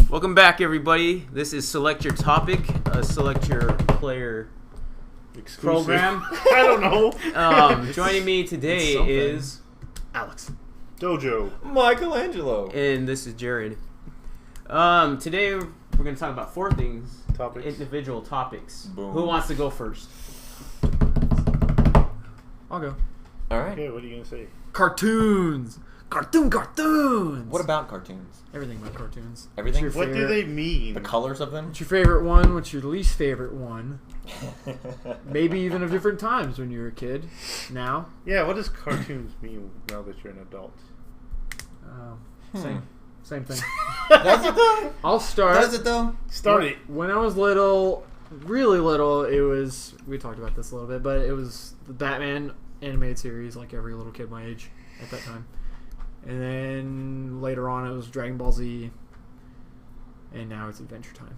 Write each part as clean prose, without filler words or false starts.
Welcome back, everybody. This is Select Your Topic, a Select Your Player Exclusive. program. I don't know. Joining me today is Alex. Dojo. Michaelangelooo. and this is Jared. Today we're going to talk about 4 things. Topics. Individual topics. Boom. Who wants to go first? I'll go. All right. Okay, what are you gonna say? Cartoons. Cartoons. What about cartoons? Everything about cartoons. Everything? What's What your do favorite? they mean? The colors of them? What's your favorite one? What's your least favorite one? Maybe even of different times when you were a kid. Now. Yeah, what does cartoons mean now that you're an adult? Same thing. Does it though? I'll start. Does it though? Start it. When I was little, really little, it was, we talked about this a little bit, but it was the Batman animated series, like every little kid my age at that time. And then later on, it was Dragon Ball Z, and now it's Adventure Time.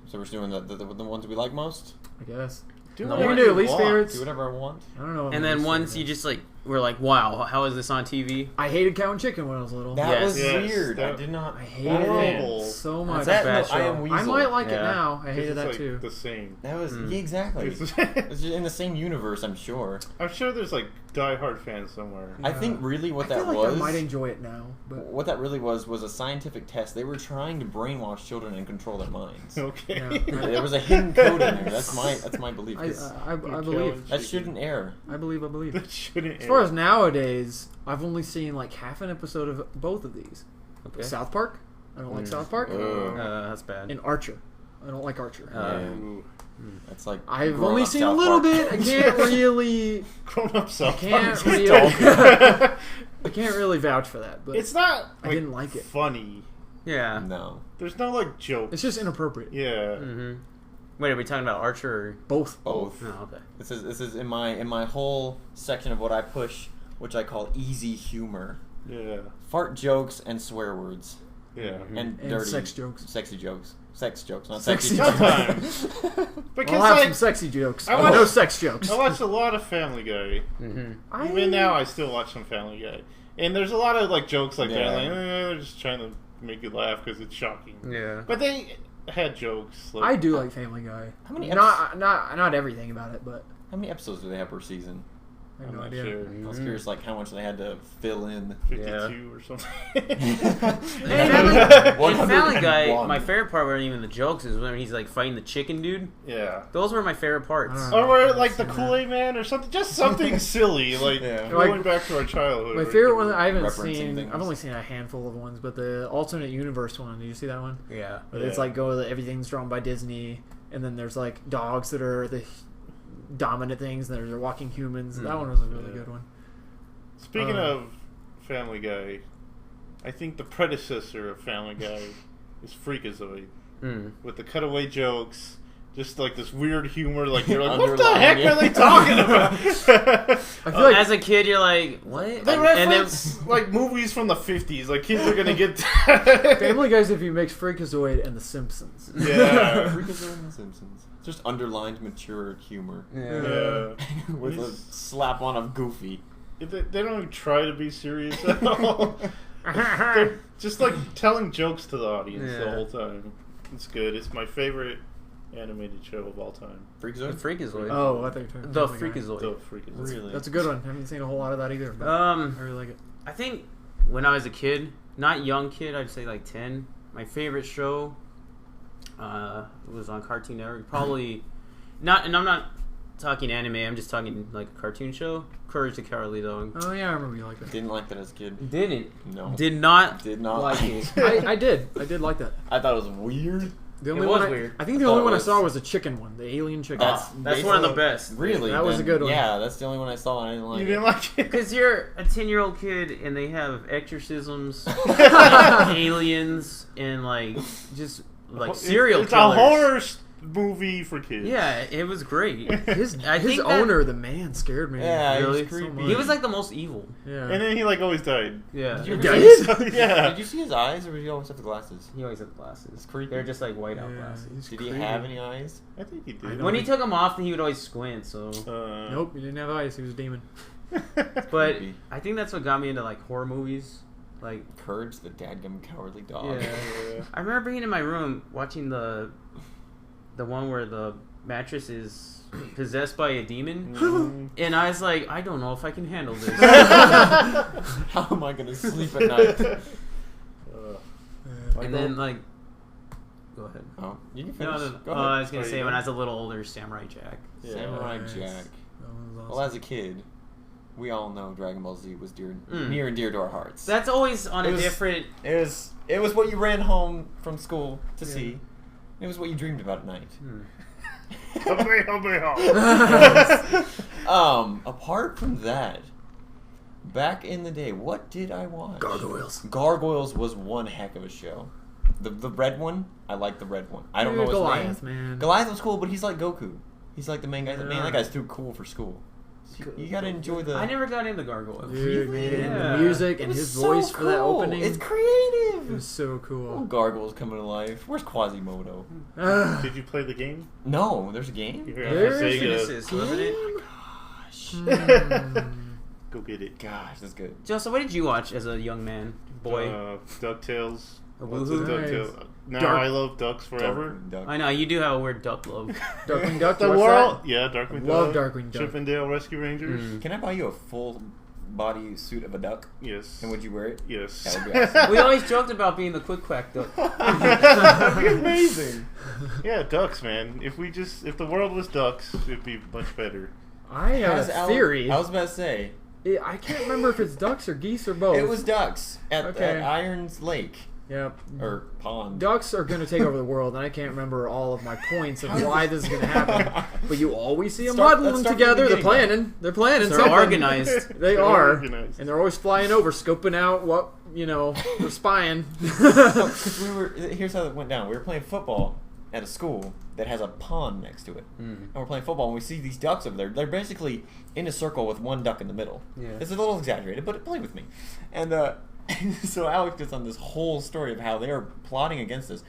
So we're just doing the ones we like most? I guess. Do No, You can what do you at least want. favorites. Do whatever I want. I don't know. what And my then least once favorite you is. just were like, wow, how is this on TV? I hated Cow and Chicken when I was little. That Yes. was Yes, weird. that- I did not. I hated Horrible. it so much. That's a bad I show. am Weasel. I might like Yeah. it now. I This hated is that like too. the same. That was Mm. yeah, exactly. It's- It's in the same universe, I'm sure. I'm sure there's like diehard fans somewhere. I think really what I that feel like was. I might enjoy it now, but What that really was a scientific test. They were trying to brainwash children and control their minds. Okay. Yeah. There was a hidden code in there. That's my belief. I 'Cause believe. that shouldn't air. I believe. That shouldn't. As far as nowadays, I've only seen like half an episode of both of these. Okay. South Park. I don't like South Park. That's bad. And Archer. I don't like Archer. That's like I've grown only up seen a South little Park. bit. I can't really. grown up South Can't Park. really. I can't really vouch for that, but It's not. I didn't like it. Funny. Yeah. No. There's no like joke. it's just inappropriate. Yeah. Wait, are we talking about Archer or... Both. Both. Oh, okay. This is in my whole section of what I push, which I call easy humor. Yeah. Fart jokes and swear words. Yeah. And And dirty sex jokes. Sexy jokes. Sex jokes, not Sexy sexy jokes. jokes. Because I'll have like some sexy jokes. I watch- No sex jokes. I watched a lot of Family Guy. Even now, I still watch some Family Guy, and there's a lot of like jokes like Yeah. that. Like they're just trying to make you laugh because it's shocking. Yeah. But they had jokes. Like, I do like Family Guy. How many Not everything about it, but How many episodes do they have per season? I have I'm no not idea. sure. I was curious, like how much they had to fill in. 52 or something. In One Family Guy, 101. my favorite part weren't even the jokes. Is when he's like fighting the chicken dude. Yeah. Those were my favorite parts. I don't Or where, like I've the seen Kool-Aid Man or something. Just something silly. Like Yeah. going Like, back to our childhood. My where favorite you one could- that I haven't Referencing seen. things. I've only seen a handful of ones, but the alternate universe one. Did you see that one? Yeah. But it's Yeah. like everything's drawn by Disney, and then there's like dogs that are the dominant things, and there's walking humans. That one was a really Yeah. good one. Speaking of Family Guy, I think the predecessor of Family Guy is Freakazoid. With the cutaway jokes, just like this weird humor, like you're like, what the Underlying, heck yeah. are they talking about? I feel like As a kid, you're like, what? They And then, reference like movies from the 50s. Like kids are gonna get that. Family Guy's if you mix Freakazoid and The Simpsons. Yeah. Freakazoid and The Simpsons. Just underlined mature humor. Yeah. With a slap on of Goofy. They don't even try to be serious at all. They're just like telling jokes to the audience the Yeah. whole time. It's good. It's my favorite animated show of all time. The Freakazoid? Freakazoid. Oh, I think The Family Guy. Freakazoid. So freaking Really? That's a good one. I haven't seen a whole lot of that either. But I really like it. I think when I was a kid, not young kid, I'd say like 10. My favorite show was on Cartoon Network. Probably not, and I'm not talking anime. I'm just talking like a cartoon show. Courage the Cowardly Dog. Oh yeah, I remember you liked it. Didn't like that as a kid. Didn't. No. Did not. Did not like it. I did. I did like that. I thought it was weird. The only It was one weird. I think the I only thought one it I saw was- was the chicken one, the alien chicken. That's one of the best. Really? That was a Then, good one. Yeah, that's the only one I saw and I didn't like You it. didn't like it? Because you're a 10-year-old kid and they have exorcisms, aliens, and like just like serial It's killers. a horror movie for kids. Yeah, it was great. His I his think that- owner, the man, scared me. Yeah, Really? he's creepy. much. He was like the most evil. Yeah. And then he like always died. Yeah. Did you He ever did? see- Yeah. Did you see his eyes or did he always have the glasses? He always had glasses. It's creepy. They're just like white out Yeah, glasses. he's Did he creepy. have any eyes? I think he I did. know. When he took them off, then he would always squint. So, Nope, he didn't have eyes. He was a demon. but Creepy. I think that's what got me into like horror movies. Like Courage, the dadgum cowardly dog. Yeah. I remember being in my room watching the one where the mattress is possessed by a demon, and I was like, I don't know if I can handle this. How am I gonna sleep at night? And then like, go ahead. Oh, you can finish. No. Go ahead. I was gonna say when I was a little older, Samurai Jack. Yeah. Samurai Jack. Awesome. Well, as a kid, we all know Dragon Ball Z was near and dear to our hearts. That's always on a different. It was what you ran home from school to see. It was what you dreamed about at night. Apart from that, back in the day, what did I watch? Gargoyles was one heck of a show. The red one, I like the red one. I don't know his Goliath, name. man. Goliath was cool, but he's like Goku. He's like the main guy. Man, that guy's too cool for school. You gotta enjoy the. I never got into Gargoyles. Dude, Really? man, the music and his voice for that opening. It's creative. It was so cool. Oh, Gargoyles coming to life. Where's Quasimodo? Did you play the game? No, there's a game. There's Genesis, wasn't it? Gosh. Go get it. Gosh, that's good. Joseph, what did you watch as a young man, boy? DuckTales. Woohoo. DuckTales? Now Dark- I love ducks forever. Duck. I know you do have a weird duck love. Darkwing Duck. The what's world. that? Yeah, Darkwing Love Duck. Darkwing Duck. Chippendale Rescue Rangers. Can I buy you a full body suit of a duck? Yes. And would you wear it? Yes. That would be awesome. We always joked about being the quick quack duck. That'd be amazing. Yeah, ducks, man. If the world was ducks, it'd be much better. I have a theory. I was about to say. I can't remember if it's ducks or geese or both. It was ducks at Okay. Irons Lake. Yep. Or pond. Ducks are going to take over the world, and I can't remember all of my points of why this is going to happen. But you always see them Let's muddling start from together. the They're beginning, planning. They're planning. They're something. organized. They They're are. organized. And they're always flying over, scoping out what, they're spying. Because here's how it went down. We were playing football at a school that has a pond next to it. And we're playing football, and we see these ducks over there. They're basically in a circle with one duck in the middle. Yeah. It's a little exaggerated, but play with me. And so Alex gets on this whole story of how they are plotting against us.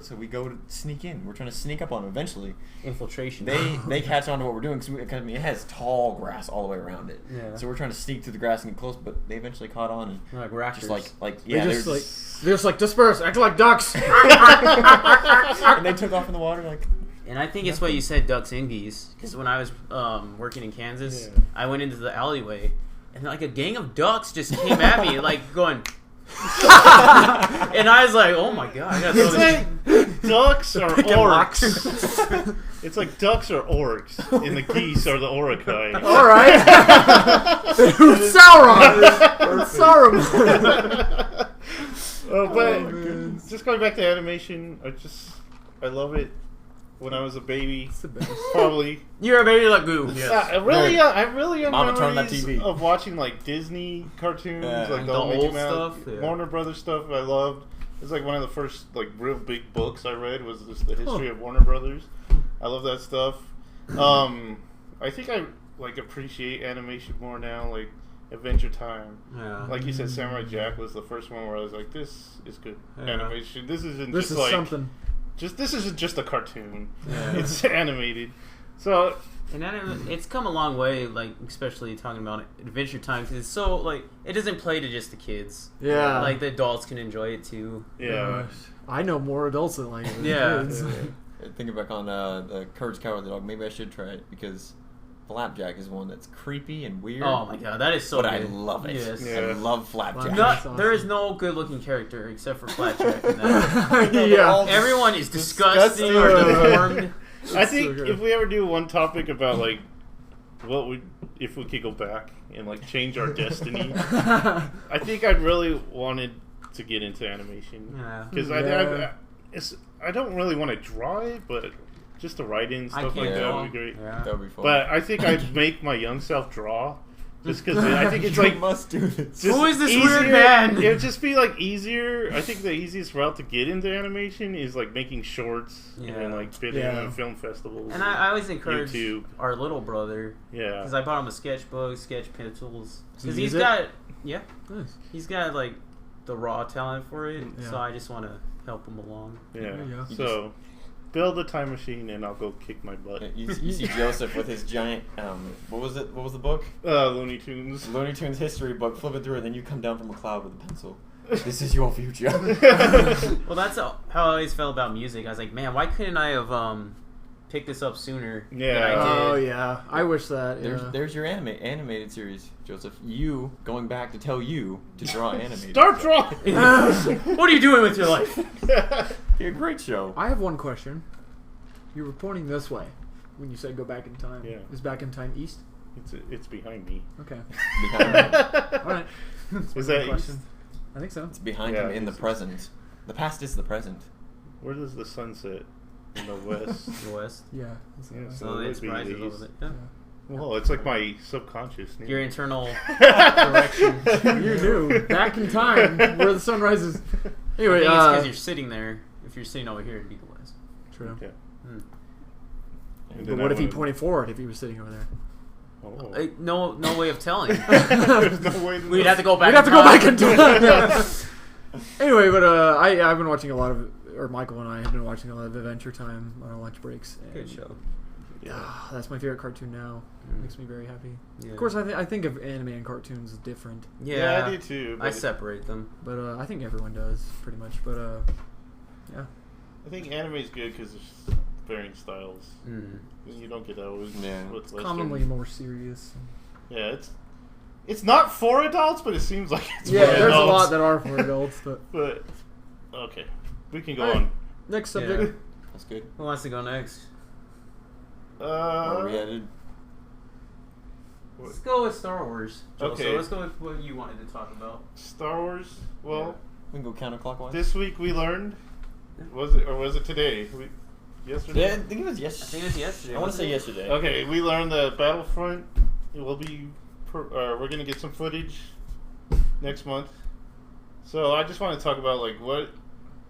So we go to sneak in. We're trying to sneak up on them. Eventually, Infiltration. they catch on to what we're doing because it has tall grass all the way around it. Yeah. So we're trying to sneak through the grass and get close, but they eventually caught on and They're like raptors. just like They're yeah, just like disperse, act like ducks. and they took off in the water like. And I think it's what you said, ducks and geese. Because when I was working in Kansas, I went into the alleyway, and like a gang of ducks just came at me, like going. And I was like, "Oh my god!" I gotta throw It's this. like ducks are Picking orcs. It's like ducks are orcs, and the geese are the Orokai. All right. Sauron. Sauron. But just going back to animation, I love it. When I was a baby, It's the best. probably. You're a baby like goo. I really have Mama, turn that memories TV. of watching like Disney cartoons, Yeah. like the The old Mickey old Mouse, stuff, yeah. Warner Brothers stuff. I loved. It's like one of the first like real big books I read was just the history of Warner Brothers. I love that stuff. I think I like appreciate animation more now, like Adventure Time. Yeah. Like you said, Samurai Jack was the first one where I was like, this is good animation. This isn't This just is like something. this isn't just a cartoon. Yeah. It's animated. So And it's come a long way, like especially talking about Adventure Time, because it's so like it doesn't play to just the kids. Yeah. Like the adults can enjoy it too. yeah. I know more adults than like Yeah. kids. Thinking back on the Courage Cowardly Dog, maybe I should try it because Flapjack is one that's creepy and weird. Oh my god, that is so but good. I love it. Yes. Yeah. I love Flapjack. That's There is awesome. no good looking character except for Flapjack in that. they're all Yeah. Everyone is disgusting or Disgusting. deformed. I so think good. if we ever do one topic about like if we could go back and like change our destiny, I think I'd really wanted to get into animation Yeah. because I don't really want to draw it, but just to write in I stuff like can't that draw. would be great. Yeah. That would be fun. But I think I'd make my young self draw, just because I think it's like must do this. just Who is this easier. weird man? It would just be like easier. I think the easiest route to get into animation is like making shorts Yeah. and like bidding Yeah. on film festivals. And I always encourage YouTube. our little brother, Yeah. because I bought him a sketchbook, sketch pencils, So because you he's use it? got Nice. he's got like the raw talent for it. Yeah. So I just want to help him along. Yeah. There you go. So, build a time machine and I'll go kick my butt. You see Joseph with his giant, what was it? What was the book? Looney Tunes. Looney Tunes history book, flipping through it, and then you come down from a cloud with a pencil. This is your future. Well, that's how I always felt about music. I was like, man, why couldn't I have picked this up sooner than I did? Oh yeah, I wish that. There's your animated series, Joseph. You going back to tell you to draw animated. Start drawing. What are you doing with your life? Be a great show. I have one question. You were pointing this way when you said go back in time. Yeah. Is back in time east? It's behind me. Okay. Behind him. All right. Is that east? I think so. It's behind him in the present. The past is the present. Where does the sun set? In the west. The West. Yeah. Yeah, So it it's would be rises a the little east. bit. Yeah. Well, it's like my subconscious. Your internal direction. You knew back in time where the sun rises. Anyway, I think it's because you're sitting there. If you're sitting over here, it'd be the West. True. Yeah. And But then what I if he wanted- pointed forward? If he was sitting over there, Oh. No way of telling. There's no way to We'd know. have to go back. we'd have to in go time. back in time. Yeah. Anyway, but I've been watching a lot of, or Michael and I have been watching a lot of Adventure Time on our lunch breaks. Good and, show. that's my favorite cartoon now. Makes me very happy. Yeah. Of course, I think of anime and cartoons as different, Yeah, I do too. I But separate them. but I think everyone does pretty much. But yeah, I think anime is good because there's varying styles. Mm. You don't get always Yeah. what's it's commonly more serious. Yeah, it's not for adults, but it seems like it's Yeah, for there's adults. a lot that are for adults. But Okay, we can go All right. on. next subject. That's good. Who wants to go next? Where are we headed? Let's go with Star Wars. Joe. Okay. So let's go with what you wanted to talk about. Star Wars. Well, We can go counterclockwise. this week we learned. Was it today? Yesterday. Yeah, I think it was I yesterday. think it was yesterday. I want to say wasn't yesterday. Okay, we learned that Battlefront will be. We're gonna get some footage next month. So I just want to talk about like what,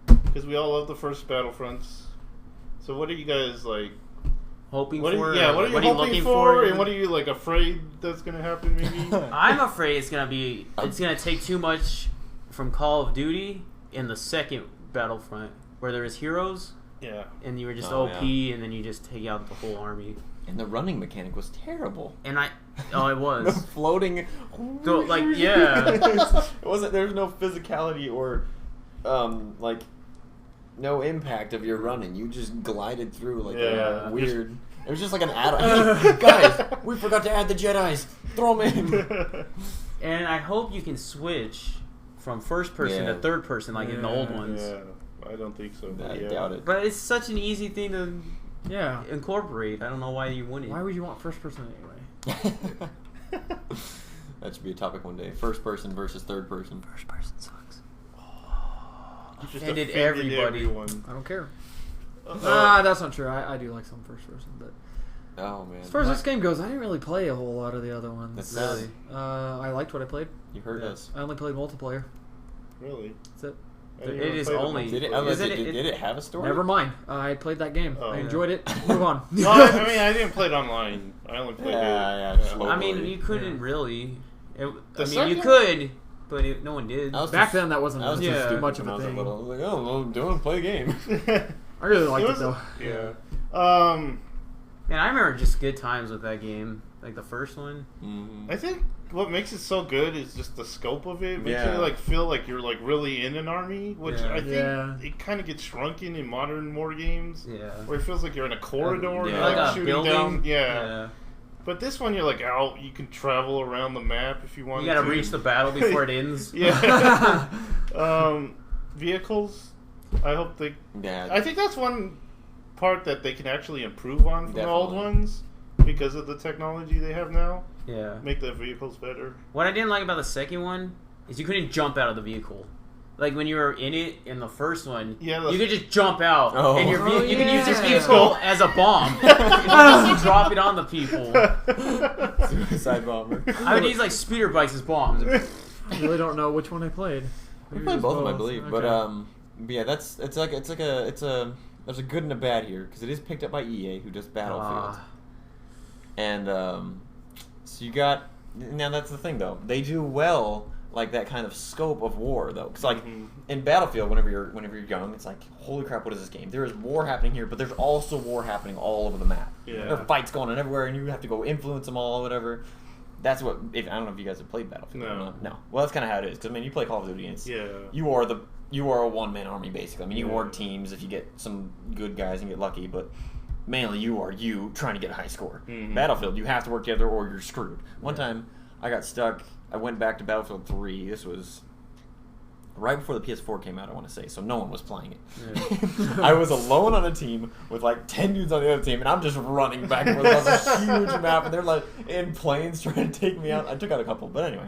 because we all love the first Battlefronts. So what are you guys like? Hoping What for? are, yeah, what are you what are hoping looking for, and what are you like afraid that's gonna happen? Maybe. I'm afraid it's gonna take too much from Call of Duty in the second Battlefront, where there was heroes Yeah. and you were just Oh, OP, and then you just take out the whole army. And the running mechanic was terrible. And it The was. floating. So, like, yeah. It wasn't. There was no physicality or, like, no impact of your running. You just glided through like Yeah. a weird. It was just like an add-on. Hey, guys, we forgot to add the Jedis. Throw them in. And I hope you can switch from first person Yeah. to third person, like in the old Yeah. ones. Yeah, I don't think so. But I yeah. doubt it. But it's such an easy thing to Yeah. incorporate. I don't know why you wouldn't. Why would you want first person anyway? That should be a topic one day. First person versus third person. First person sucks. You just Offended offended everybody. everyone. I don't care. Uh, That's not true. I do like some first person, but Oh man. as far as this game goes, I didn't really play a whole lot of the other ones. That's Really? I liked what I played. You heard us. I only played multiplayer. Really? That's it. I didn't It even is play the only- Did it? multiplayer. Is it- Did it have a story? Never mind. I played that game. Oh, I yeah. enjoyed it. Move on. No, I mean, I didn't play it online. I only played Yeah, it. yeah, slow. I mean, Locally. you couldn't Yeah. really. The You second- could, but no one did. I was Back just- then, that wasn't I was Yeah. just stupid much of when I a was thing. little. I was like, oh, well, don't play a game. I really liked it, was- though. Yeah. And I remember just good times with that game, like the first one. Mhm. I think what makes it so good is just the scope of it. It makes Yeah. you like feel like you're like really in an army, which Yeah. I think Yeah. it kind of gets shrunken in modern war games, Yeah. where it feels like you're in a corridor, Yeah. like Like a shooting building. down. Yeah. But this one, you're like out. You can travel around the map if you want. You gotta to. reach the battle before it ends. Yeah. Vehicles. I hope they. Yeah. I think that's one part that they can actually improve on from the old Definitely. ones because of the technology they have now. Yeah. Make the vehicles better. What I didn't like about the second one is you couldn't jump out of the vehicle. Like when you were in it in the first one, Yeah, you could just jump out, Oh. and Oh, you can use your yeah. vehicle as a bomb. and just drop it on the people. Suicide bomber. I would use like speeder bikes as bombs. I really don't know which one I played. I Maybe played just both of them, I believe. But Okay. yeah, there's a good and a bad here because it is picked up by EA, who does Battlefield, and so you got now that's the thing though, they do well like that kind of scope of war though, because like Mhm. in Battlefield, whenever you're young, it's like holy crap, what is this game? There is war happening here, but there's also war happening all over the map. Yeah. There are fights going on everywhere, and you have to go influence them all or whatever. That's what. I don't know if you guys have played Battlefield. Or not. No. Well, that's kind of how it is. Because I mean, you play Call of Duty, and it's, you are a one-man army basically. I mean, you org teams if you get some good guys and get lucky, but mainly you are trying to get a high score. Mm-hmm. Battlefield, you have to work together or you're screwed. One time, I got stuck. I went back to Battlefield 3. This was right before the PS4 came out, I want to say, so no one was playing it. Yeah. I was alone on a team with like 10 dudes on the other team, and I'm just running back and forth on a huge map, and they're like in planes trying to take me out. I took out a couple, but anyway.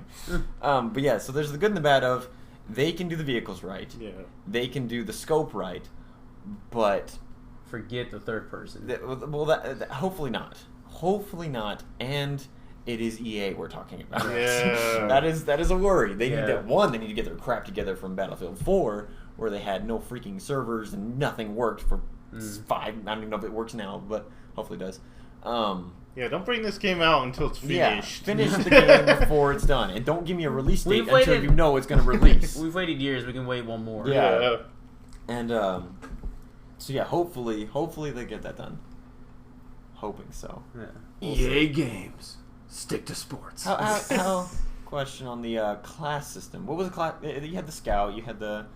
But yeah, so there's the good and the bad of they can do the vehicles right. Yeah. They can do the scope right, but... Forget the third person. Hopefully not. Hopefully not, and... It is EA we're talking about. Yeah. that is a worry. They need that. One, they need to get their crap together from Battlefield 4, where they had no freaking servers and nothing worked for 5. I don't even know if it works now, but hopefully it does. Don't bring this game out until it's finished. Finish the game before it's done, and don't give me a release date until you know it's going to release. We've waited years. We can wait one more. Yeah. And so yeah, hopefully they get that done. Hoping so. Yeah. EA Games. Stick to sports. How question on the class system. What was the class? You had the scout. You had the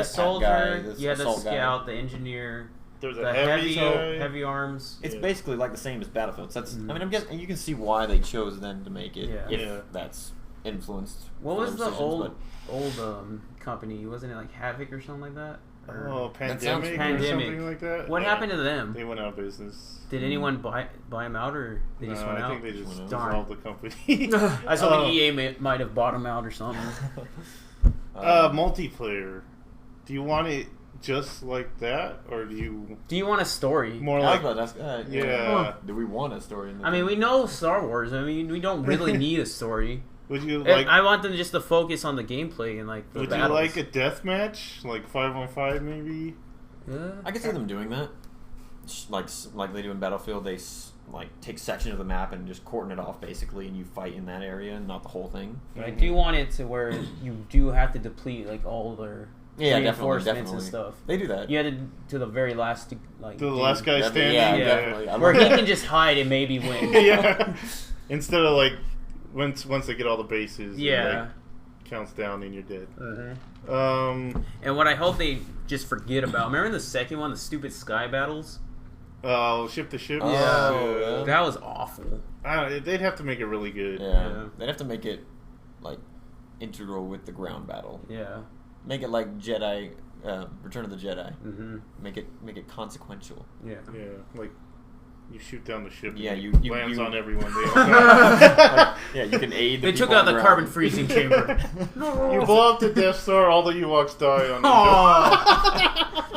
soldier. Guy, you had the scout. The engineer. There's the heavy arms. It's basically like the same as Battlefield. So that's. I mean, I'm guessing you can see why they chose then to make it. Yeah. If that's influenced. What was the old company? Wasn't it like Havoc or something like that? Pandemic or something like that. What happened to them? They went out of business. Did anyone buy them out, or they just went out? I think they just dissolved the company. I was hoping EA might have bought them out or something. Multiplayer. Do you want it just like that, or do you want a story? More like Do we want a story? I mean, we know Star Wars. I mean, we don't really need a story. Would you like? I want them just to focus on the gameplay and like the Would battles. you like a deathmatch, like 5-on-5 maybe? I can see them doing that, like they do in Battlefield. They take sections of the map and just cordon it off basically, and you fight in that area, and not the whole thing. But I do want it to where you do have to deplete like all their reinforcements and stuff. They do that. You had to the very last the last guy standing. Definitely. Where he can just hide and maybe win. Instead of like. Once they get all the bases, it counts down and you're dead. And what I hope they just forget about. Remember the second one, the stupid sky battles? Oh, ship to ship. Yeah, that was awful. They'd have to make it really good. Yeah, they'd have to make it like integral with the ground battle. Yeah, make it like Jedi, Return of the Jedi. Mm-hmm. Make it consequential. Yeah, like. You shoot down the ship. Yeah, you lands on everyone. You can aid. They took out the carbon freezing chamber. You blow up the Death Star. All the Ewoks die on.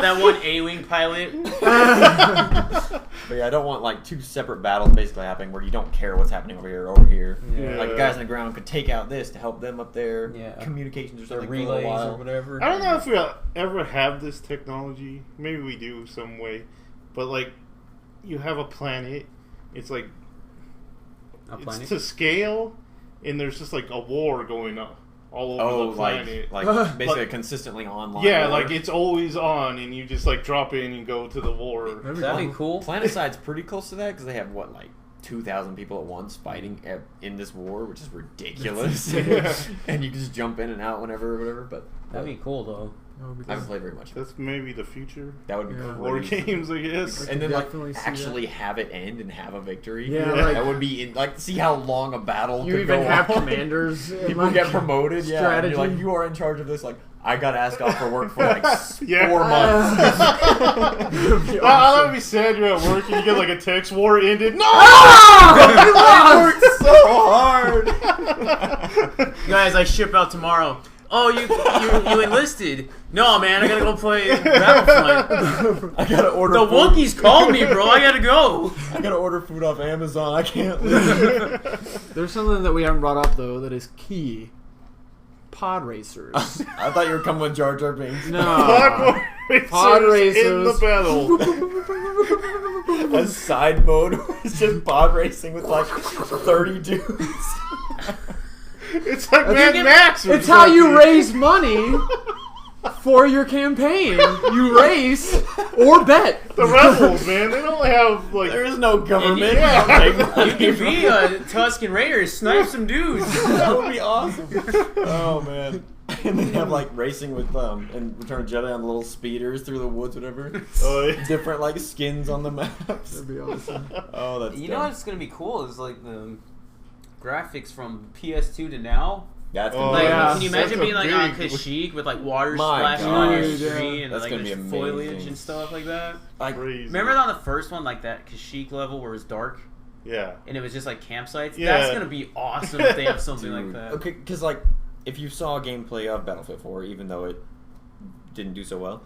That one A-wing pilot. But yeah, I don't want like two separate battles basically happening where you don't care what's happening over here or over here. Yeah. Like guys on the ground could take out this to help them up there. Yeah. Communications or something. Relays or whatever. I don't know if we ever have this technology. Maybe we do some way, but like. You have a planet. It's like it's to scale, and there's just like a war going on all over the planet. Like basically consistently online. Yeah, war. Like it's always on, and you just like drop in and go to the war. That'd be cool. Planetiside's pretty close to that because they have 2,000 people at once fighting in this war, which is ridiculous. And you can just jump in and out whenever or whatever. But that'd be cool though. I haven't played very much. That's maybe the future. That would be cool. War games, I guess. And then actually have it end and have a victory. Yeah, that would be see how long a battle could go on. You even have commanders. People get promoted. Strategy. Yeah, and you're you are in charge of this. Like I got asked off for work for 4 months. That would be sad. You're at work and you get a text. War ended. No! I worked so hard. Guys, I ship out tomorrow. Oh, you enlisted? No, man, I gotta go play Battlefront. I gotta order. The Wookiees called me, bro. I gotta go. I gotta order food off Amazon. I can't leave. There's something that we haven't brought up though that is key. Pod racers. I thought you were coming with Jar Jar Binks. No. Pod racers in the battle. A side mode where it's just pod racing with 30 dudes. It's like Mad Max. It's how you raise money for your campaign. You race or bet. The rebels, man, they don't have like. There is no government. You can be a Tusken Raider, snipe some dudes. That would be awesome. Oh man. And they have like racing with and Return of the Jedi on little speeders through the woods, whatever. Oh, yeah. Different like skins on the maps. That'd be awesome. Oh, that's You know what's gonna be cool is like the graphics from PS2 to now. That's Oh, gonna Like, be yeah. can you That's imagine a being like on big- Kashyyyk with like water My splashing on your God. screen and That's like gonna there's be foliage amazing. and stuff like that? like Crazy. Remember on the first one, like that Kashyyyk level where it was dark Yeah. and it was just like campsites? Yeah. That's gonna be awesome if they have something like dude. that. Okay, because like if you saw gameplay of Battlefield 4, even though it didn't do so well,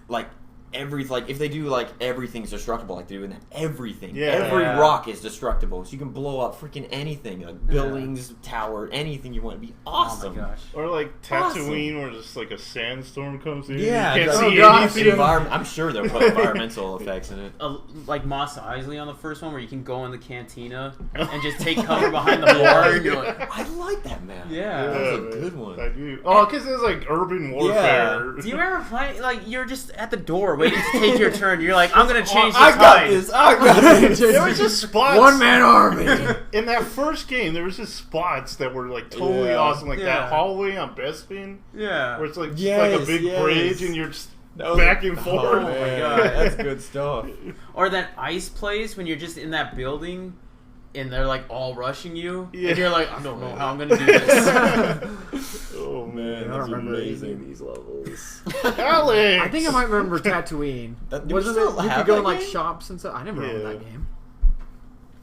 like if they do like everything's destructible like they do in everything, Yeah. every Yeah. rock is destructible, so you can blow up freaking anything, like buildings, tower, anything you want. It'd be awesome. Oh my gosh. Or like Awesome. Where just like a sandstorm comes in. Yeah, You can't like- see Oh, gosh, anything. I'm sure they'll put environmental effects in it. Like Mos Eisley on the first one where you can go in the cantina and just take cover behind the bar and you're like, I like that map. yeah. That was a man. good one. I do. Oh, because it's like urban warfare. Do you ever play, like, you're just at the door waiting to take your turn. You're like, I'm going to change the I got tide. this. I got this. There was just spots. One-man army. In that first game, there was just spots that were like totally Yeah. awesome, like Yeah. that hallway on Bespin, Yeah. where it's like just Yes, like a big yes. bridge and you're just That was- back and Oh, forth. man. God. That's good stuff. Or that ice place when you're just in that building and they're like all rushing you. Yeah. And you're like, I don't know how I'm going to do this. Oh Man, man, I don't that's remember any amazing. of these levels. Alex! I think I might remember Tatooine. That- do we Wasn't still it? You have could go that in like game? shops and stuff. I never owned Yeah. that game.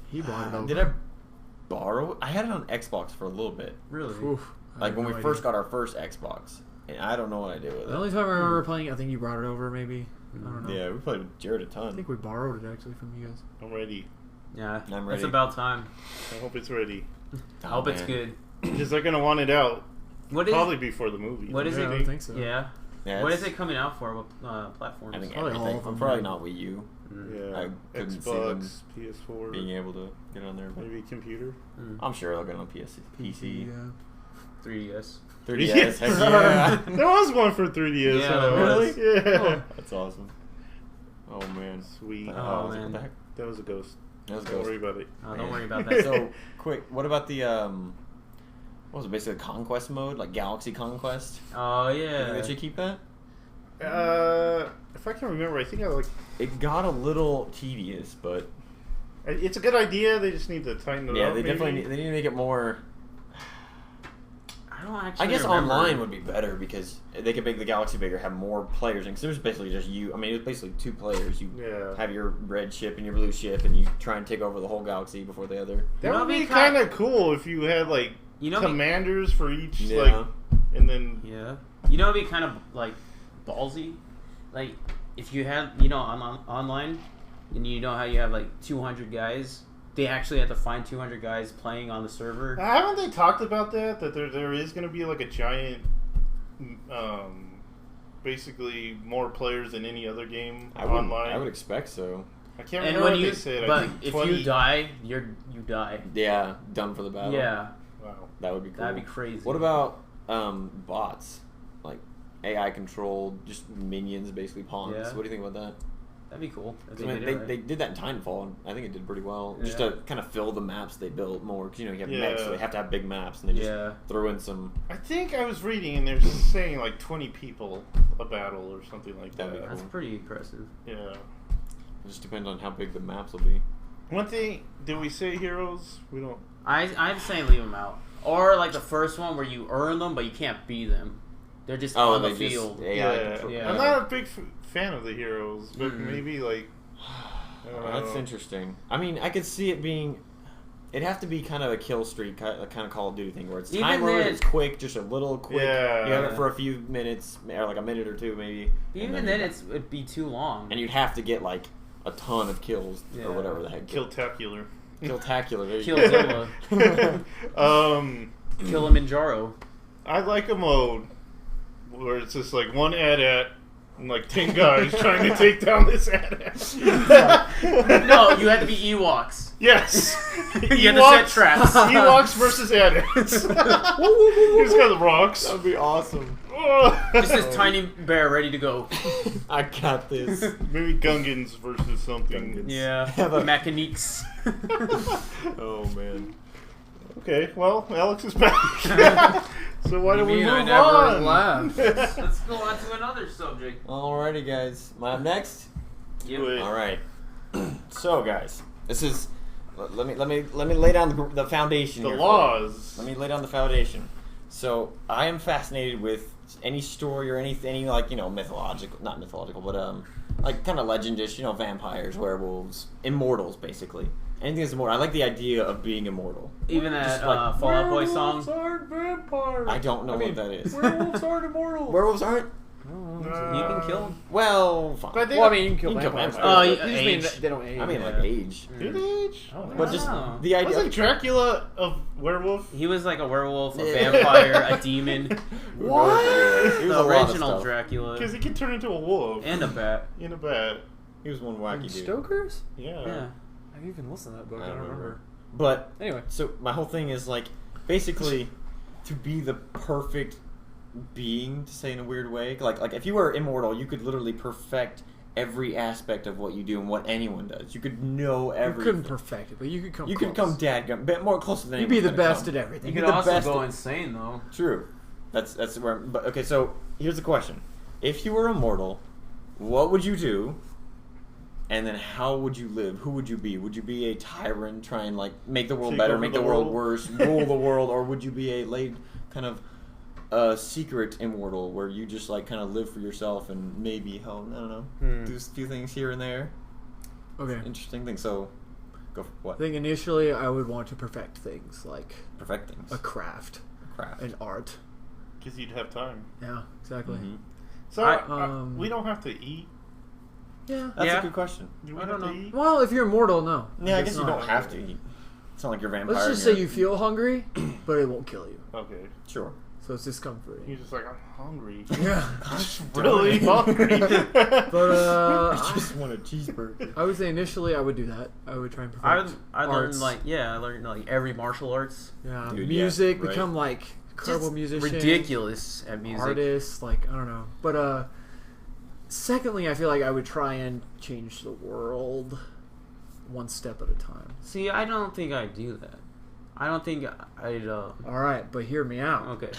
He bought it over. Did I borrow it? I had it on Xbox for a little bit. Really? Oof, I Like have when no we idea. first got our first Xbox. And I don't know what I did with it. The only time I remember playing it, I think you brought it over. Maybe I don't know. Yeah, we played with Jared a I ton. think we borrowed it actually from you guys. I'm ready. Yeah. I'm It's ready. about time. I hope it's ready. I hope it's man. good. Because they're gonna want it out What is probably before the movie. What is Yeah, it? I would think so. Yeah. Yeah, What it's- is it coming out for? What platforms? I think Probably all everything. of them, Probably yeah. not Wii U. Yeah, I couldn't see them Xbox, PS4, being able to get on there. But maybe computer. I'm sure they'll get on PC. Yeah. 3DS. 3DS, heck yeah. There was one for 3DS. Yeah, huh? there was. Yeah. Oh. That's awesome. Oh man. Sweet. Oh, was it? man. What the heck? That was a ghost. That was a Don't ghost. worry about it. Oh, don't Man. worry about that. So quick, what about the what was it, basically conquest mode, like Galaxy Conquest? Oh, You yeah. think they should keep that? If I can remember, I think I like. It got a little tedious, but It's a good idea. They just need to tighten it yeah, up. they maybe. definitely they need to make it more. I don't actually I guess remember. online would be better because they could make the Galaxy bigger, have more players, because there's basically just you. I mean, it's basically two players. You Yeah. have your red ship and your blue ship, and you try and take over the whole galaxy before the other. That You know, would be it'd be kind of cool if you had like You know, commanders for each Yeah. like, and then yeah. You know, it'd be kind of like ballsy. Like if you had, online, and you know how you have like 200 guys. They actually have to find 200 guys playing on the server. haven't they talked about that? That there is going to be like a giant, basically more players than any other game online. I would expect so. I can't And remember when what you, they said. I but think if 20. you die, you die. Yeah, done for the battle. Yeah, Wow. that would be cool. that'd be crazy. What about bots, like AI controlled, just minions, basically pawns? Yeah. What do you think about that? That'd be cool. If 'Cause, I mean, did it right. they did that in Titanfall, and I think it did pretty well. Just Yeah. to kind of fill the maps they built more, because you have Yeah. mechs, so they have to have big maps, and they just Yeah. throw in some. I think I was reading and they're saying like 20 people a battle or something like That'd be that. That's pretty impressive. Yeah. It just depends on how big the maps will be. One thing, did we say heroes? We don't. I'm saying leave them out. Or like the first one where you earn them, but you can't beat them. They're just on the they field. just AI Yeah. control. Yeah. I'm not a big fan of the heroes, but Mhm. maybe like. I don't That's know. interesting. I mean, I could see it being. It'd have to be kind of a kill streak, kind of Call of Duty thing, where it's Even timer, then- it's quick, just a little quick. Yeah. You have it for a few minutes, or like a minute or two, maybe. Even and then, it'd be too long. and you'd have to get like a ton of kills Yeah. or whatever the heck. Killtacular. Killtacular. There you Killzilla. go. Kilimanjaro. I like a mode where it's just like one AT-AT and like 10 guys trying to take down this AT-AT. No, you had to be Ewoks. Yes. You had to set traps. Ewoks versus AT-ATs. He's got the rocks. That would be awesome. Just this tiny bear ready to go. I got this. Maybe Gungans versus something. Gungans. Yeah, Mechaniques. Oh man. Okay, well, Alex is back. So why don't we move I never on? laughed. Let's go on to another subject. Alrighty, guys. Am I up next? Wait. All right. So, guys, this is. Let me lay down the foundation. The here laws. Let me lay down the foundation. So, I am fascinated with any story or anything like mythological, not mythological, but like kind of legendish, vampires, werewolves, immortals, basically. Anything that's immortal. I like the idea of being immortal. Even that Just like, Fall Out Boy song. Werewolves aren't vampires. I don't know what that is. Werewolves aren't immortal. Werewolves aren't. You can kill them. Well, fine. But they Well, I mean, you can kill You can kill vampires. vampires. Oh, You just age. mean they don't age. I mean, like age. Did age? But just Wow. the idea. Wasn't Dracula a werewolf? He was like a werewolf, a vampire, a demon. What? He was The a lot of original stuff. Dracula. Because he could turn into a wolf. And a bat. In a bat. He was one wacky dude. Stoker's? Yeah. Yeah. I've even listened to that book. I don't remember. But Anyway. so my whole thing is like basically to be the perfect being, to say in a weird way. Like if you were immortal, you could literally perfect every aspect of what you do and what anyone does. You could know everything. You couldn't perfect it, but you could come. You could close. come dadgum, bit more closer than You'd be the anyone's gonna best come. at everything. You You'd could be the also best go at- insane though. True. That's where. But okay, so here's the question: if you were immortal, what would you do? And then how would you live? Who would you be? Would you be a tyrant, try and like make the world Take better, over make the the world world? worse, rule the world, or would you be a kind of secret immortal where you just like kind of live for yourself and maybe I don't know, do a few things here and there. Okay. Interesting things. So, go for I what? think initially I would want to perfect things like Perfect things. a craft, Craft. an art. Because you'd have time. Yeah, exactly. Mhm. So, we don't have to eat. Yeah. That's Yeah. a good question. Do we I have don't to know. eat? Well, if you're immortal, no. Yeah, I guess you not. don't have to eat. It's not like you're a vampire. Let's just and say you feel hungry, but it won't kill you. Okay. Sure. So it's discomforting. He's just like, I'm hungry. Yeah. Really hungry. But I just want a cheeseburger. I would say initially I would do that. I would try and perfect I arts. learned I learned every martial arts. yeah, Dude, music, yeah, right. become like incredible Just musician, ridiculous at music. artist. Like I don't know. But secondly, I feel like I would try and change the world one step at a time. See, I don't think I'd do that. I don't think I'd. All right, but hear me out. Okay.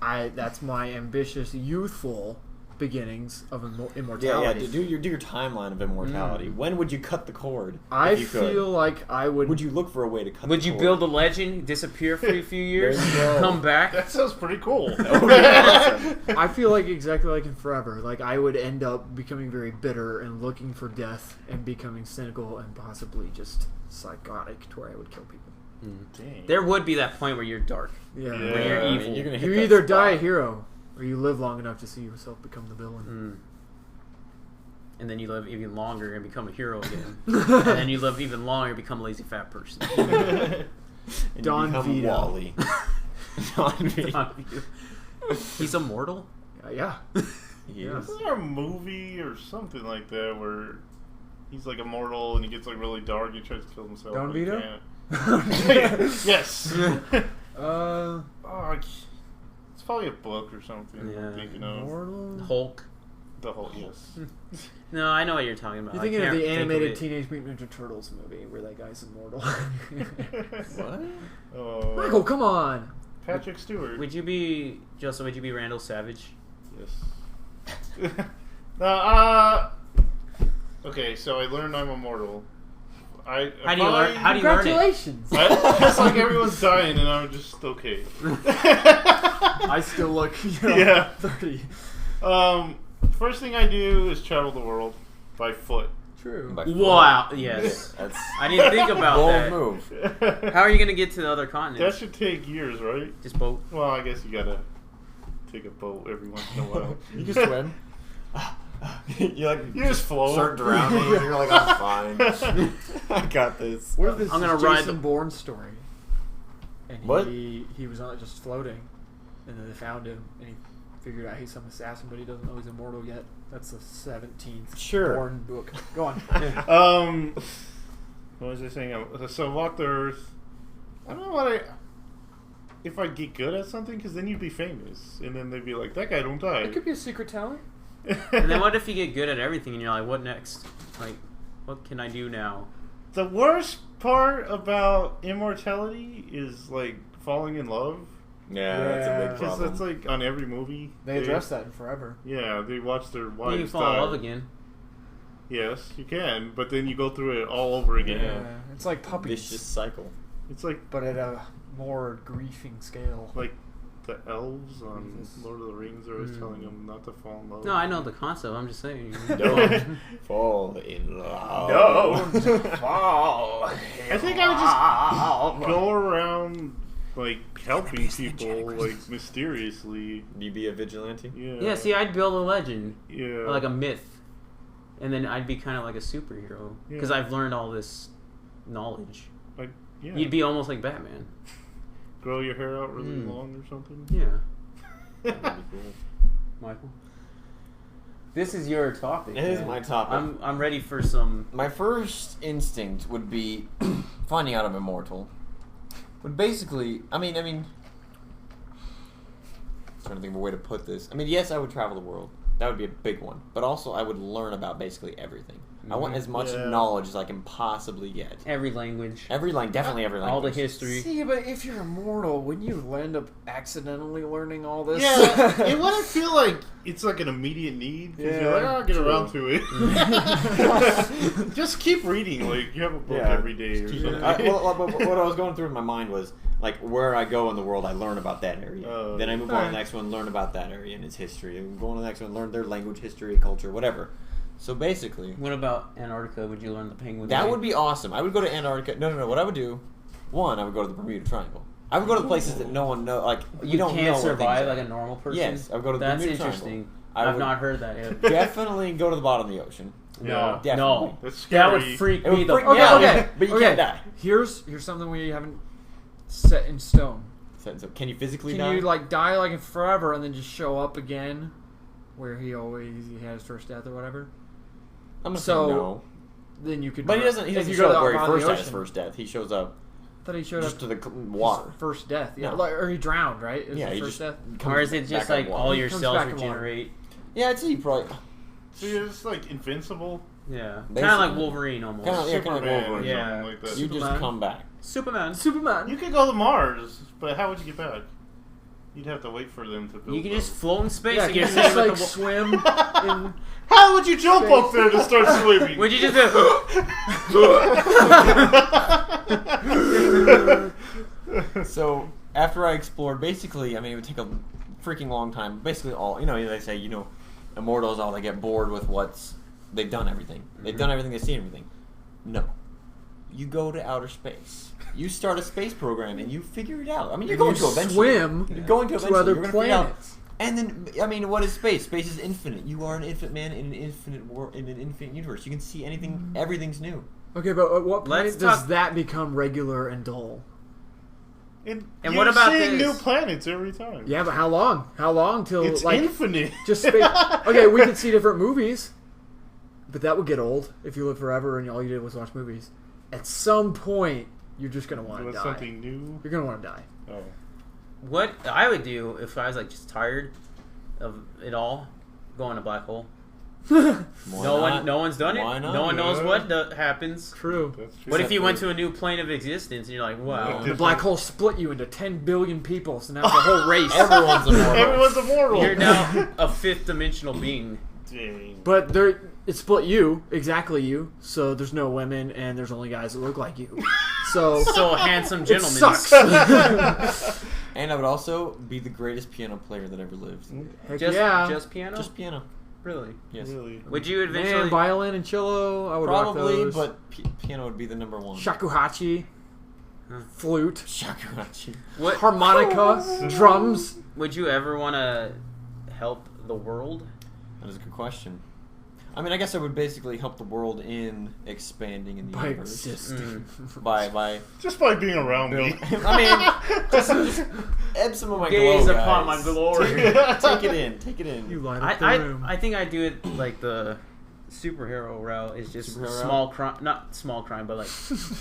That's my ambitious, youthful beginnings of Yeah, immortality. do your timeline of immortality. When would you cut the cord? I if you could? feel like I would. Would you look for a way to cut? Would the you cord? build a legend, disappear for a few years, There you go. come back? That sounds pretty cool. That would be awesome. I feel like exactly like in Forever. Like I would end up becoming very bitter and looking for death and becoming cynical and possibly just psychotic to where I would kill people. Dang. There would be that point where you're dark. Yeah. Yeah. Where you're I mean, evil. you're gonna hit You that either spot. die a hero or you live long enough to see yourself become the villain. And then you live even longer and become a hero again. And then you live even longer and become a lazy fat person. And you Don become Vito. Wally. Don Vito. He's immortal? Yeah. He Yeah. is. Isn't there a movie or something like that where he's like immortal and he gets like really dark and he tries to kill himself? Don but he Vito? can't. Yes. Oh, it's probably a book or something. Yeah. I'm thinking of Immortal? Hulk? the whole yes. No, I know what you're talking about. You're I thinking of can't the think animated it. Teenage Mutant Ninja Turtles movie where that guy's immortal. What? Michael, come on! Patrick Stewart. Would you be, Justin, would you be Randall Savage? Yes. Okay, so I learned I'm immortal. How do you learn? How do you learn it? Congratulations! It's like everyone's dying and I'm just okay. I still look, Yeah. 30. First thing I do is travel the world by foot. True. By Wow, foot. yes. That's I didn't think about bold that. move. How are you going to get to the other That continents? should take years, right? Just boat? Well, I guess you gotta take a boat every once in a while. You just swim. You like You just float. start drowning and you're like, I'm fine. I got this. What if this I'm gonna is ride Jason the- Bourne story? And What? he was on just floating, and then they found him, and he figured out he's some assassin, but he doesn't know he's immortal yet. That's the 17th born book. Go on. What was I saying? So walk the earth. I don't know if I'd get good at something, because then you'd be famous, and then they'd be like, that guy don't die. It could be a secret talent. And then what if you get good at everything and you're like, what next? Like, what can I do now? The worst part about immortality is like falling in love. Yeah, that's a big Because problem. that's like on every movie. They address that in Forever. Yeah, they watch their wives You can fall in die. love again. Yes, you can, but then you go through it all over again. Yeah. It's like puppies. Vicious cycle. It's like But at a more griefing scale. like the elves on Lord of the Rings are always telling them not to fall in love. No, I know the concept. I'm just saying. Don't fall in love. Don't fall. I think I would just go around like helping people like mysteriously. You be a vigilante? Yeah. Yeah, see, I'd build a legend. Yeah. Or like a myth. And then I'd be kind of like a superhero. Because I've learned all this knowledge. Like, yeah. You'd be almost like Batman. Grow your hair out really long or something. Yeah. That'd be cool. Michael? This is your topic. It is man. my topic. I'm ready for some... My first instinct would be finding out I'm immortal. Would basically, I mean, trying to think of a way to put this. I mean, yes, I would travel the world. That would be a big one. But also, I would learn about basically everything. I want as much knowledge as I can possibly get. Every language. Definitely every language. All the history. See, but if you're immortal, wouldn't you end up accidentally learning all this? Yeah, it wouldn't feel like it's like an immediate need. Because you're like, I'll get around to it. Just keep reading. Like, you have a book every day or something. What I was going through in my mind was, like, where I go in the world, I learn about that area. Then I move on to the next one, learn about that area and its history. And go on to the next one, learn their language, history, culture, whatever. So basically... What about Antarctica? Would you learn the penguin? That would be awesome. I would go to Antarctica. No. What I would do, one, I would go to the Bermuda Triangle. I would go to the places that no one knows. Like, you don't can't know survive where like things a normal person? Yes, I would go to the That's Bermuda interesting. Triangle. I've not heard that yet. Definitely go to the bottom of the ocean. No, Definitely. no. That's That scary. would freak It would me the freak fuck me out. out. But you can't die. Here's something we haven't set in stone. So can you physically Can die? you like die like in Forever and then just show up again, where he had his first death or whatever? I'm gonna So- say no. Then you could. But he doesn't if you show go up where he bottom of first the had his ocean. first death. He shows up I thought he showed just up to the water. first death. Yeah, No. like, or he drowned, right? Is Yeah, the he first just death. comes Or is it just back like on all water. your Comes cells back to water. regenerate? Yeah, I'd say you probably... So you're just like invincible? Yeah. Kind of Basically. like Wolverine almost. Kinda like Superman Wolverine. or Yeah. something like that. You just Superman. come back. Superman. You could go to Mars, but how would you get back? You'd have to wait for them to build You can them. just float in space Yeah, and you get can just sitting like with swim in. How would you jump up there to start swimming? Would you just So, after I explored, basically, I mean, it would take a freaking long time. Basically, they say, immortals, they get bored with they've done everything. They've done everything, they've seen everything. No. You go to outer space. You start a space program and you figure it out. I mean, you're going to eventually. Swim You're going to eventually. other You're gonna figure it out. planets. And then, I mean, what is space? Space is infinite. You are an infinite man in an infinite world, in an infinite universe. You can see anything. Everything's new. Okay, but at what Let's point does talk- that become regular and dull? And you're what about seeing this? new planets every time? Yeah, but how long? How long till It's like infinite. just space? Okay, we could see different movies, but that would get old if you live forever and all you did was watch movies. At some point, you're just gonna want to die. Something new. You're gonna want to die. Oh. What I would do if I was like just tired of it all, go in a black hole. Why No one's done it. Why not? No one knows Yeah. what happens. True. That's true. What if you went to a new plane of existence and you're like, wow. The black hole split you into 10 billion people, so now it's a whole race. Everyone's immortal. Everyone's immortal. You're now a fifth dimensional being. Dang. But it split you, exactly you, so there's no women and there's only guys that look like you. So So a handsome it gentleman. sucks. And I would also be the greatest piano player that ever lived. Heck Just, yeah. just piano? Just piano. Really? Yes. Really? Would you eventually... Man, violin and cello, I would rock Probably, those. but piano would be the number one. Shakuhachi, flute, Shakuhachi. What harmonica, drums. would you ever want to help the world? That is a good question. I mean, I guess I would basically help the world in expanding in the By universe. existing. By Just by being around me. I mean, just ebb some of my Gaze glow, upon guys. my glory. Take it in. Take it in. You light up the room. I think I do it like the superhero route is just Superhero small crime, not small crime, but like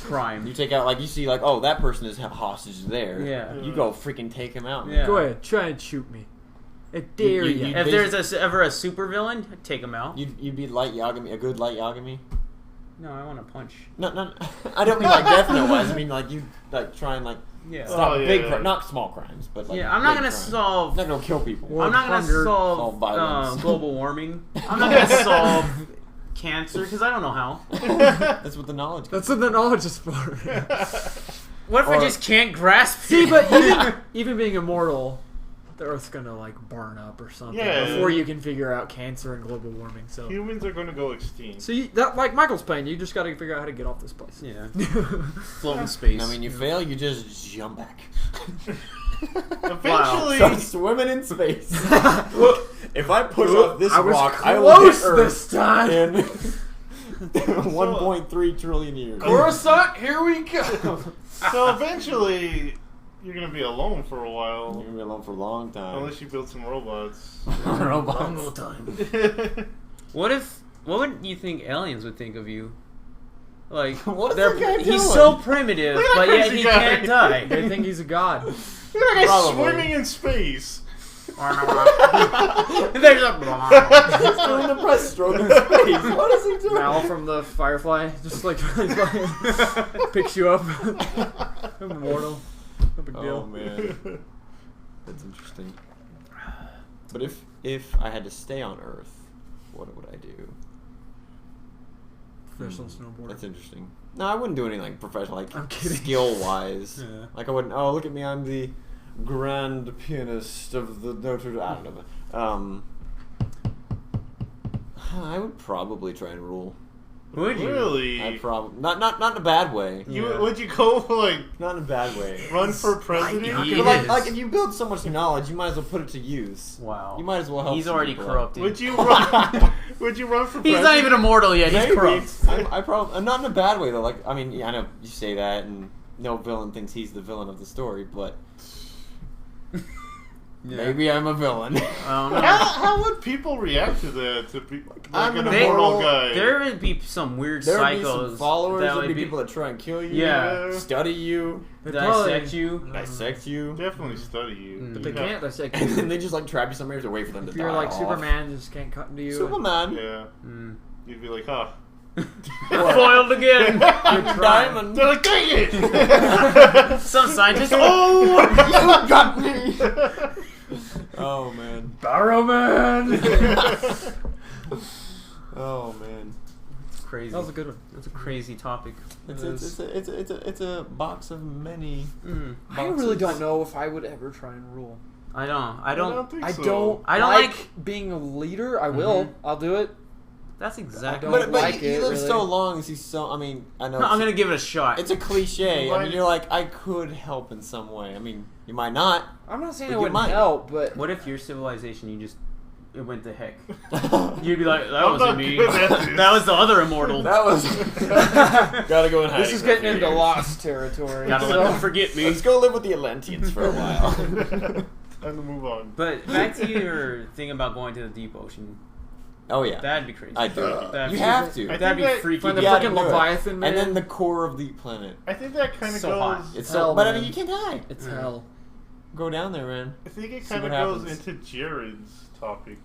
crime. You take out, like, you see, like, oh, that person is hostage there. Yeah. You go freaking take him out. Yeah. Go ahead, try and shoot me. I dare you. If there's ever a super villain, take him out. You'd be Light Yagami, a good Light Yagami. No, I want to punch. No, I don't mean like Death Note wise. I mean like you like try and like stop big, not small crimes, but like I'm not gonna crimes. solve. Not gonna kill people. I'm not gonna solve violence. global warming. I'm not gonna solve cancer because I don't know how. That's what the knowledge. That's what the knowledge is for. What if I just can't grasp? See, but even being immortal, the Earth's gonna like burn up or something before you can figure out cancer and global warming. So humans are going to go extinct. So that like Michael's playing, you just got to figure out how to get off this place. Yeah, float in space. I mean, you fail, you just jump back. Eventually, Start swimming in space. If I push off this rock, I will hit close Earth this time. in 1.3 trillion years. Coruscant, here we go. So eventually, you're going to be alone for a while. You're gonna be alone for a long time. Unless you build some robots. Robots. What would you think aliens would think of you? Like, What is that guy he's doing? so primitive, but yet he can't die. They think he's a god. Look at that guy Probably. swimming in space. There's a Doing the breaststroke in space. What is he doing? Mal from the Firefly just like picks you up. I'm immortal. No big deal. Oh man, that's interesting. But if I had to stay on Earth, what would I do? Professional snowboarder. That's interesting. No, I wouldn't do anything like professional, like I'm kidding. skill wise. Yeah. Like I wouldn't. Oh, look at me! I'm the grand pianist of the Notre Dame. I don't know. I would probably try and rule. Would you? Really? I probably not in a bad way. Would you go like Not in a bad way. run for president? He But is. like if you build so much knowledge, you might as well put it to use. Wow. You might as well help. He's some already people out. corrupted. Would you run? Would you run for He's president? not even immortal yet. He's Maybe. corrupt. I probably not in a bad way though. Like I mean, I know you say that, and no villain thinks he's the villain of the story, but maybe I'm a villain. I don't know. How would people react to that? To be like I'm an an immortal immortal guy. There would be some weird There would psychos. be some followers. that There would would be people that try and kill you. Yeah. Study you. They dissect probably- you. Dissect you. Definitely study you. But they Yeah. can't dissect And you. then they just like trap you somewhere to wait for them to If die. you're like off. Superman, just can't cut into you. Superman. Yeah. Mm. You'd be like, huh? Foiled again. Diamond. They're like, dang it! Some scientist. Oh, You got me. Oh man. Barrowman! Oh man. it's crazy. That was a good one. That's a crazy topic. It's a box of many. Mm. I really don't know if I would ever try and rule. I don't. I don't think I so. I don't like being a leader. I will. I'll do it. That's exactly. don't But like you it, live really. so long. He's so. I mean, I know. I'm gonna give it a shot. It's a cliche. I Why- mean, you're like, I could help in some way. I mean, you might not. I'm not saying But it you wouldn't might. help, but What if your civilization it went to heck? You'd be like, that I'm wasn't not me. good at this. That was the other immortal. That was. Gotta go in hiding. this is for a getting few into years. lost territory. Gotta let them forget me. Let's go live with the Atlanteans for a while. Time to move on. But back to your thing about going to the deep ocean. Oh yeah, That'd be crazy. I do. That'd You be- have to. I That'd be think that- freaky. Find the You gotta freaking do it. Leviathan, man. And then the core of the planet. I think that kind of So goes. hot. It's Hell, so. But I man. mean, you can't die. It's Mm. hell. Go down there, man. I think it See kind of what goes happens. into Jared's topic.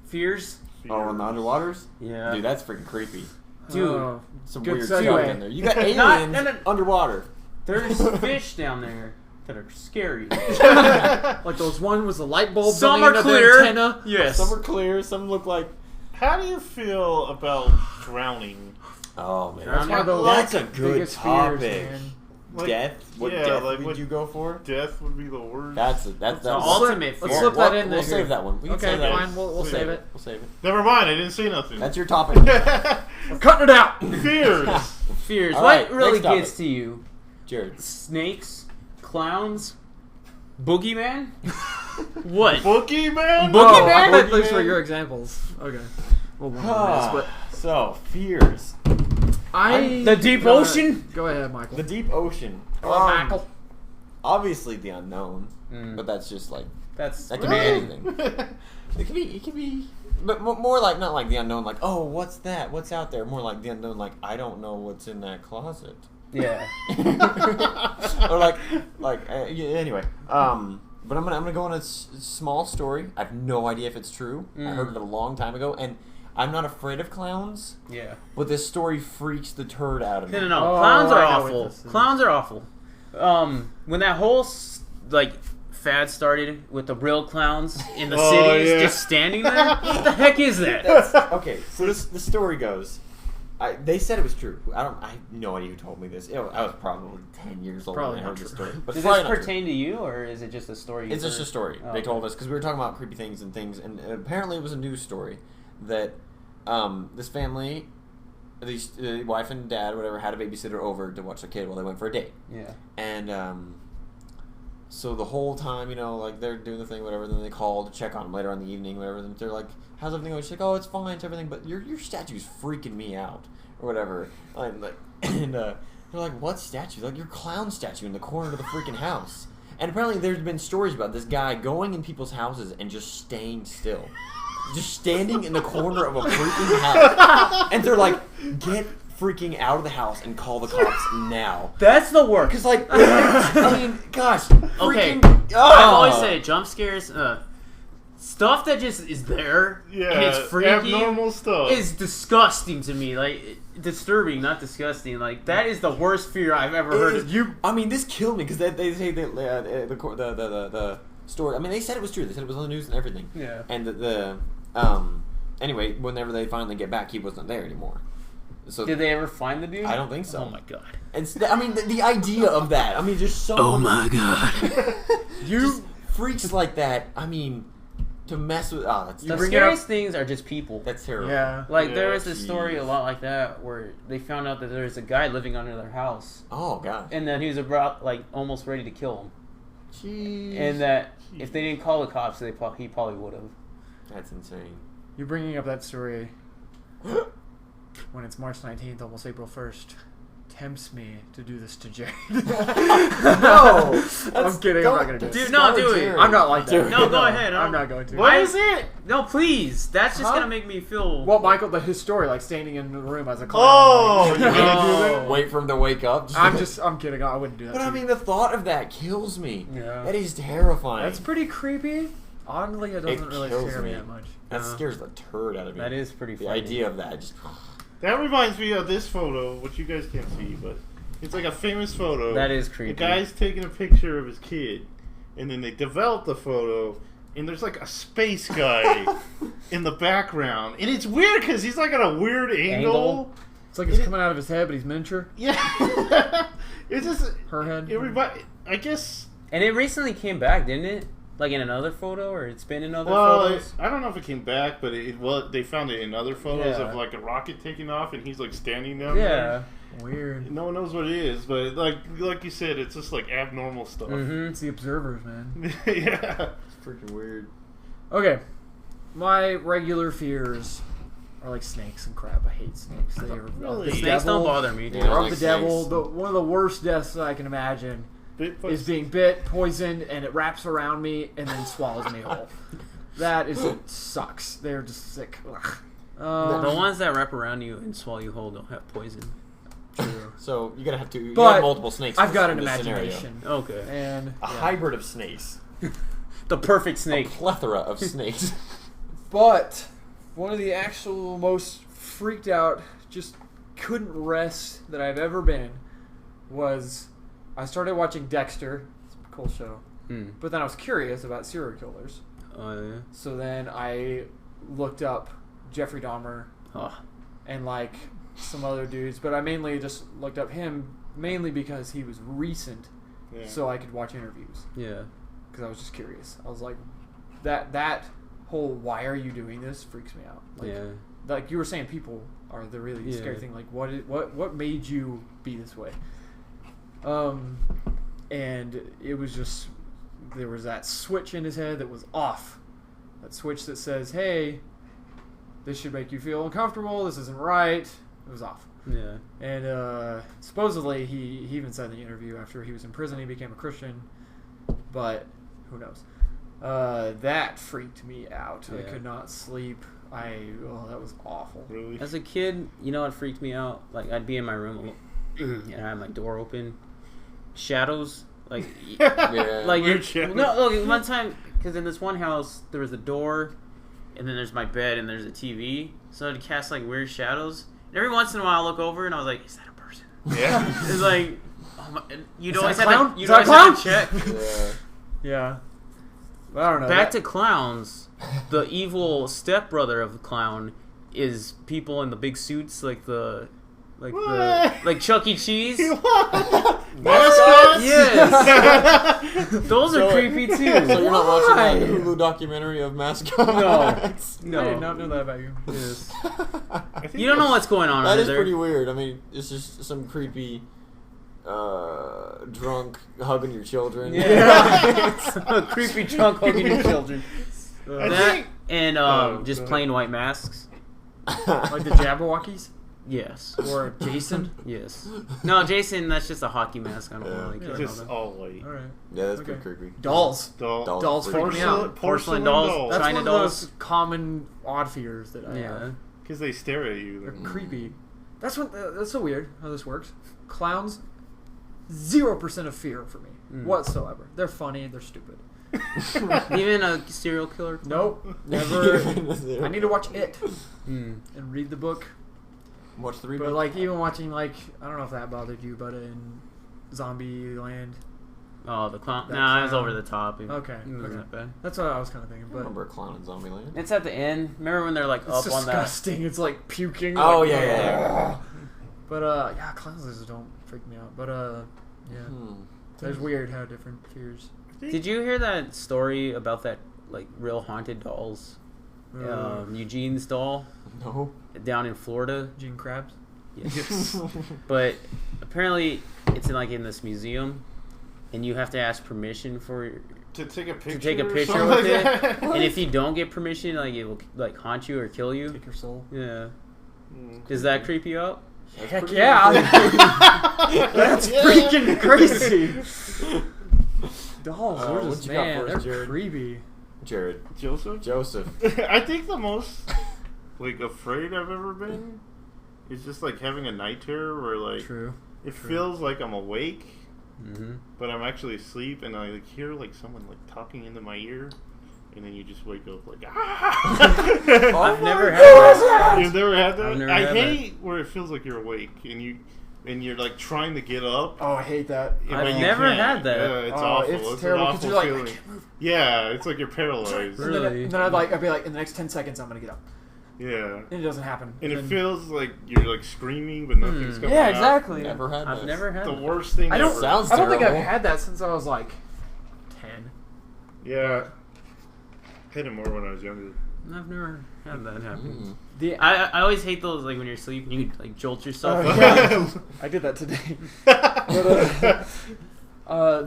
Fears? Oh, in the underwaters. Yeah. Dude, that's freaking creepy. Dude. Oh, Some Good weird segue. stuff in there. You got aliens no. underwater. There's fish down there that are scary. like those one was a light bulb. Some building are into the clear. antenna. Yes. Some are clear. Some look like. How do you feel about drowning? Oh man, That's one of the that's a good biggest topic. fears, man. Like, Death? What yeah, death like would what you go for? Death would be the worst. That's the that's ultimate Let's fear. slip that in there. We'll save that one. We can Okay, save that fine. one. We'll save it. We'll save it. Never mind, I didn't say nothing. That's your topic. We're cutting it out. Fears. Fears. All What right, really next topic. gets to you? Jared. Snakes? Clowns? Boogeyman? What? Boogeyman? Boogeyman? I thought those Boogeyman? were your examples. Okay. Well, one of them is, So, fears. The deep ocean? Go ahead, Michael. The deep ocean. Michael. Obviously the unknown, but that's just like that can be anything. It can be, but more like not like the unknown, like oh, what's that? What's out there? More like the unknown, like I don't know what's in that closet. Yeah. Or anyway. But I'm gonna go on a small story. I have no idea if it's true. I heard it a long time ago, and I'm not afraid of clowns. Yeah. But this story freaks the turd out of me. No. Clowns are awful. Clowns are awful. When that whole fad started with the real clowns in the cities just standing there, what the heck is that? Okay, so the story goes. They said it was true. I have no idea who told me this. I was probably 10 years old when I heard this story. But does this pertain to you, or is it just a story? It's just a story. They told us because we were talking about creepy things, and apparently it was a news story that this family, the wife and dad, or whatever, had a babysitter over to watch their kid while they went for a date. Yeah. And so the whole time, they're doing the thing, whatever. Then they call to check on them later on in the evening, whatever. And they're like, "How's everything going?" She's like, "Oh, it's fine, it's everything, but your statue's freaking me out, or whatever." And they're like, "What statue?" Like, your clown statue in the corner of the freaking house. And apparently, there's been stories about this guy going in people's houses and just staying still, just standing in the corner of a freaking house. And they're like, "Get freaking out of the house and call the cops now." That's the worst. Because, I mean, gosh. Okay. Freaking, I've always said jump scares, stuff that just is there and it's freaky, abnormal stuff, is disgusting to me. Like, disturbing, not disgusting. Like, that is the worst fear I've ever heard of. I mean, this killed me because they say the story. I mean, they said it was true. They said it was on the news and everything. Yeah. And anyway, whenever they finally get back, he wasn't there anymore. So did they ever find the dude? I don't think so. Oh my god! And the idea of that. I mean, just so. Oh my god! Just freaks like that. I mean, to mess with. That's the scariest things are just people. That's terrible. Yeah. Like there was this story a lot like that where they found out that there was a guy living under their house. Oh god! And that he was almost ready to kill him. Jeez. And that if they didn't call the cops, he probably would have. That's insane. You're bringing up that story. When it's March 19th, almost April 1st, tempts me to do this to Jade. No! I'm kidding, I'm not going to do it. Dude, no, do it. I'm not like that. No, go ahead. I'm not going to. What is it? No, please. That's just going to make me feel... Well, Michael, his story, like standing in the room as a clown. Oh! Like, You're going to do that? Wait for him to wake up? I'm kidding. I wouldn't do that. But I mean, the thought of that kills me. Yeah. That is terrifying. That's pretty creepy. Oddly, it doesn't really scare me that much. That scares the turd out of me. That is pretty funny. The idea of that just... That reminds me of this photo, which you guys can't see, but it's like a famous photo. That is creepy. The guy's taking a picture of his kid, and then they develop the photo, and there's like a space guy in the background. And it's weird because he's like at a weird angle. It's like he's coming out of his head, but he's miniature. Yeah. It's just... Her head. Everybody... I guess... And it recently came back, didn't it? Like in another photo, or it's been in other photos? I don't know if it came back, but they found it in other photos of like a rocket taking off, and he's like standing down there. Weird. No one knows what it is, but like you said, it's just like abnormal stuff. Mm-hmm. It's the observers, man. Yeah. It's freaking weird. Okay. My regular fears are like snakes and crap. I hate snakes. They are Really? Snakes don't bother me, dude. They're I of like the devil. snakes. One of the worst deaths that I can imagine is being bit, poisoned, and it wraps around me and then swallows me whole. That sucks. They're just sick. The ones that wrap around you and swallow you whole don't have poison. True. So you gotta have to. You But have multiple snakes. I've got an in this imagination. scenario. Okay. And A hybrid of snakes. The perfect A snake. plethora of snakes. But one of the actual most freaked out, just couldn't rest that I've ever been was I started watching Dexter. It's a cool show. But then I was curious about serial killers. Yeah. So then I looked up Jeffrey Dahmer and like some other dudes, but I mainly just looked up him mainly because he was recent, so I could watch interviews. Yeah. Because I was just curious. I was like, that whole "why are you doing this" freaks me out. Like, like you were saying, people are the really scary thing. Like, what made you be this way? And it was just there was that switch in his head that was off. That switch that says, "Hey, this should make you feel uncomfortable. This isn't right. It was awful. Yeah. And supposedly he even said in the interview after he was in prison he became a Christian, but who knows? That freaked me out. Yeah. I could not sleep. That was awful. Really? As a kid, you know what freaked me out? Like, I'd be in my room and I had my door open. Shadows, like, Yeah. like Weird shadows. no, look, one time, because in this one house there was a door, and then there's my bed and there's a TV, so I'd cast like weird shadows. And every once in a while, I look over and I was like, "Is that a person?" Yeah. It's like, oh my, you'd Is always that a have clown? to, Is you'd that a always have to check. Yeah. Yeah. But I don't know. Back to clowns, the evil stepbrother of the clown is people in the big suits, like Chuck E. Cheese. Mascots? Yes. Those are So- creepy too. So you're not watching Why? the Hulu documentary of mascots? No. I did not know that about you. Yes. I think You don't know what's going on That under is there. pretty weird. I mean, it's just some creepy, drunk hugging your children. Yeah. A creepy drunk hugging your children. I That think- and Oh, just God. plain white masks. Like the Jabberwockies Yes. or Jason. Yes. No, Jason, that's just a hockey mask. I don't Yeah. really care It's about just that. all white. All right. Yeah, that's Okay. pretty creepy. Dolls. Dolls freak me out. Porcelain dolls. That's China one dolls. of those common odd fears that I Yeah. have. Because they stare at you. They're They're creepy. That's so weird how this works. Clowns, 0% of fear for me whatsoever. They're funny. They're stupid. Even a serial killer. Nope, never. I need to watch it Mm. and read the book. Watch the But reboot. like even watching I don't know if that bothered you, but in Zombie Land. Oh, the clown. That Nah, it's clown. over the top. It Okay, wasn't okay. that bad. That's what I was kind of thinking. I But remember a clown in Zombieland. It's at the end. Remember when they're like it's up on that? disgusting. It's like puking. Oh, like, yeah. But yeah, clowns just don't freak me out. But yeah, Hmm. it's weird how different fears. Did you hear that story about that like real haunted dolls? Eugene's doll No. down in Florida. Gene Krabs. Yes. But apparently it's in this museum, and you have to ask permission to take a picture. to take a or picture something with like it. that? And if you don't get permission, like it will like haunt you or kill you. Take your soul. Yeah. Mm. Does that creep you out? Heck pretty yeah! That's Yeah. freaking crazy. Dolls, they're what just you got man, for us, they're Jared? creepy. Jared. Joseph? Joseph. I think the most afraid I've ever been is just having a night terror where True. it True. feels like I'm awake, Mm-hmm. but I'm actually asleep, and I hear someone talking into my ear, and then you just wake up ah! I've never had that. You've never had that? I've never I had hate where it feels like you're awake and you're trying to get up. Oh, I hate that. but I've you never can't. had that. Yeah, it's Oh, awful. it's It's terrible an 'cause awful you're like, I feeling. can't move. Yeah, it's like you're paralyzed. Really? And then I'd be like, in the next 10 seconds, I'm gonna get up. Yeah. And it doesn't happen. And it then- feels like you're screaming, but nothing's coming Yeah, out. exactly. Never had I've that. never had The that. worst thing I don't. ever. Sounds I don't think I've terrible. had that since I was 10. Yeah. I had it more when I was younger. I've never had that happen. Mm. I always hate those when you're asleep and you jolt yourself. Oh, up. yeah. I did that today. But,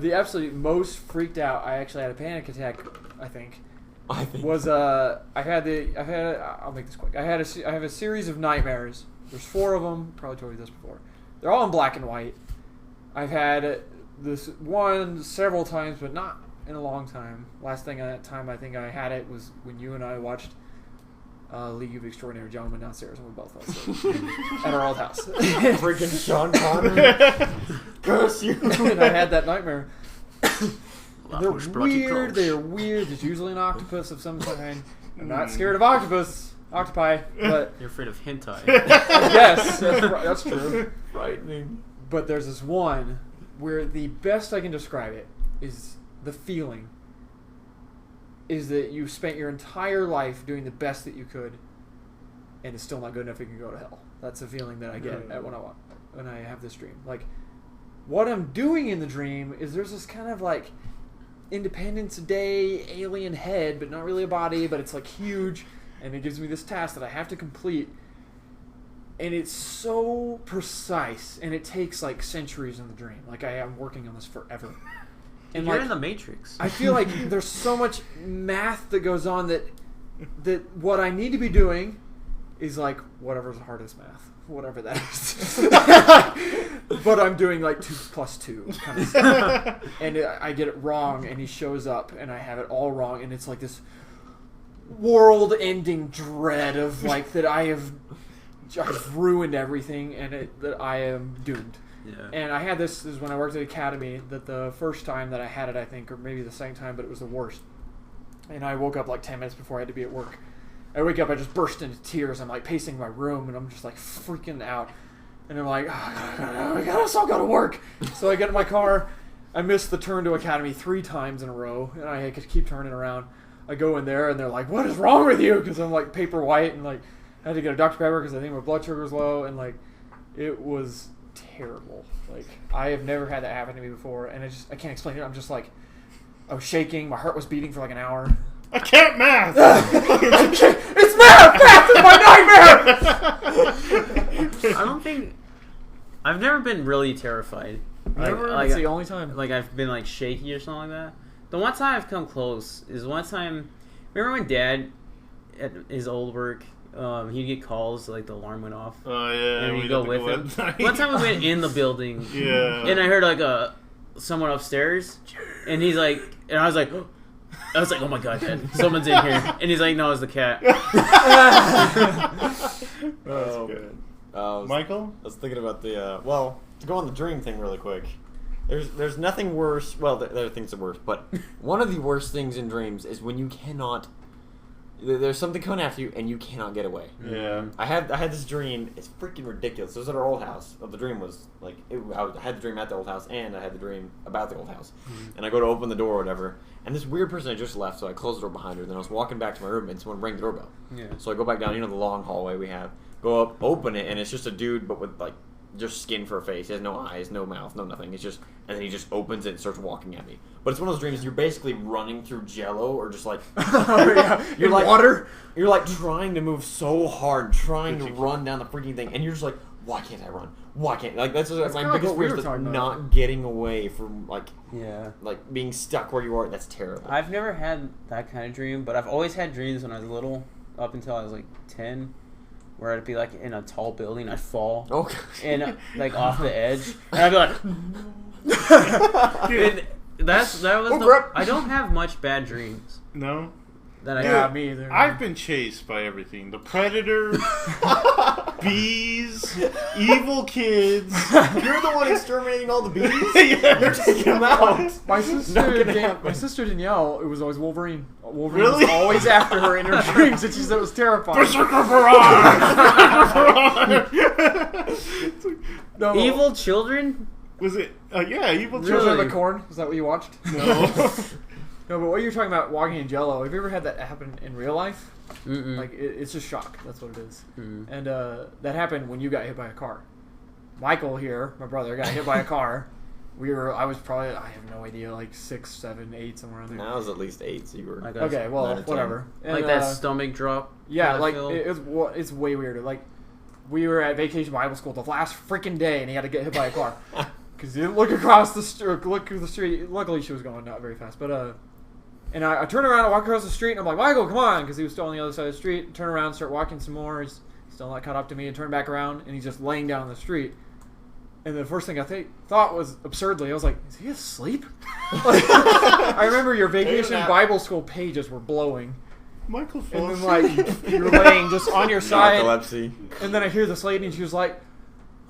the absolute most freaked out, I actually had a panic attack, I think, was I'll make this quick. I have a series of nightmares. There's 4 of them. Probably told you this before. They're all in black and white. I've had this one several times, but not in a long time. Last time I think I had it was when you and I watched League of Extraordinary Gentlemen downstairs, and we both fell asleep at our old house. Freaking Sean Connery. Curse you. And I had that nightmare. They're Push brought you weird. close. They're weird. There's usually an octopus of some kind. I'm not scared of octopi, but You're afraid of hentai. yes, that's true. Frightening. But there's this one where the best I can describe it is the feeling is that you spent your entire life doing the best that you could, and it's still not good enough. You can go to hell. That's the feeling that I get when I have this dream. What I'm doing in the dream is there's this kind of Independence Day alien head, but not really a body, but it's huge, and it gives me this task that I have to complete. And it's so precise, and it takes centuries in the dream. I am working on this forever. And You're in the Matrix. I feel there's so much math that goes on that what I need to be doing He's like, whatever's the hardest math, whatever that is. But I'm doing like 2 + 2 kind of stuff. And I get it wrong, and he shows up, and I have it all wrong, and it's like this world-ending dread of like that I've ruined everything, and that I am doomed. Yeah. And I had this is when I worked at Academy, that the first time that I had it, I think, or maybe the second time, but it was the worst. And I woke up like 10 minutes before I had to be at work. I wake up, I just burst into tears. I'm like pacing my room, and I'm just like freaking out. And I'm like, I gotta still go to work. So I get in my car. I missed the turn to Academy 3 times in a row, and I could keep turning around. I go in there, and they're like, what is wrong with you? Because I'm like paper white, and like I had to get a Dr. Pepper because I think my blood sugar was low, and like it was terrible. Like I have never had that happen to me before, and I can't explain it. I'm just like, I was shaking. My heart was beating for like an hour. I can't math. It's math. Math is my nightmare. I don't think I've never been really terrified. Never. Like, It's the only time. Like I've been like shaky or something like that. The one time I've come close is one time. Remember when Dad at his old work, he'd get calls like the alarm went off. Oh yeah, and we'd go with him. Night. One time we went in the building. Yeah. And I heard like someone upstairs, and he's like, and I was like, oh my god, Dad, someone's in here, and he's like, no, it's the cat. That's good. Michael? I was thinking about the to go on the dream thing really quick. There's nothing worse. Well, there are things that are worse, but one of the worst things in dreams is when you cannot. There's something coming after you and you cannot get away. Yeah. I had this dream. It's freaking ridiculous. It was at our old house. The dream was like I had the dream at the old house, and I had the dream about the old house. Mm-hmm. And I go to open the door or whatever, and this weird person had just left, so I closed the door behind her. Then I was walking back to my room, and someone rang the doorbell. Yeah. So I go back down, the long hallway we have. Go up, open it, and it's just a dude, but with like just skin for a face. He has no eyes, no mouth, no nothing. It's just, and then he just opens it and starts walking at me. But it's one of those dreams you're basically running through Jello, or just like you're like water. You're like trying to move so hard, trying to run down the freaking thing, and you're just like, why can't I run? Why can't like that's my biggest fear is not getting away from like being stuck where you are. That's terrible. I've never had that kind of dream, but I've always had dreams when I was little, up until I was like 10. Where I'd be like in a tall building, I'd fall, and like off the edge, and I'd be like, and that was I don't have much bad dreams. No. Me either. I've been chased by everything: the predator, bees, evil kids. You're the one exterminating all the bees. You're taking them out. My sister Danielle, it was always Wolverine. Wolverine Really? was always after her in her dreams, and she said it was terrifying. No. Evil children? Was it? Yeah, evil Children children. of the Corn? Is that what you watched? No. No, but what you're talking about, walking in Jello, have you ever had that happen in real life? Mm-mm. Like, it's just shock. That's what it is. Mm. And that happened when you got hit by a car. Michael here, my brother, got hit by a car. I was probably, I have no idea, like 6, 7, 8, somewhere around there. I was at least 8, so you were... Okay, well, whatever. And, like that stomach drop? Yeah, like, it's way weirder. Like, we were at Vacation Bible School the last freaking day, and he had to get hit by a car. Because he didn't look across look through the street. Luckily, she was going not very fast, but, and I turned around and walked across the street, and I'm like, Michael, come on, because he was still on the other side of the street. Turn around, start walking some more. He's still not caught up to me, and turn back around, and he's just laying down on the street. And the first thing I thought was, absurdly, I was like, is he asleep? I remember your Vacation Bible School pages were blowing. Michael fell And then, like, you're laying just on your side. Narcolepsy. And then I hear this lady, and she was like,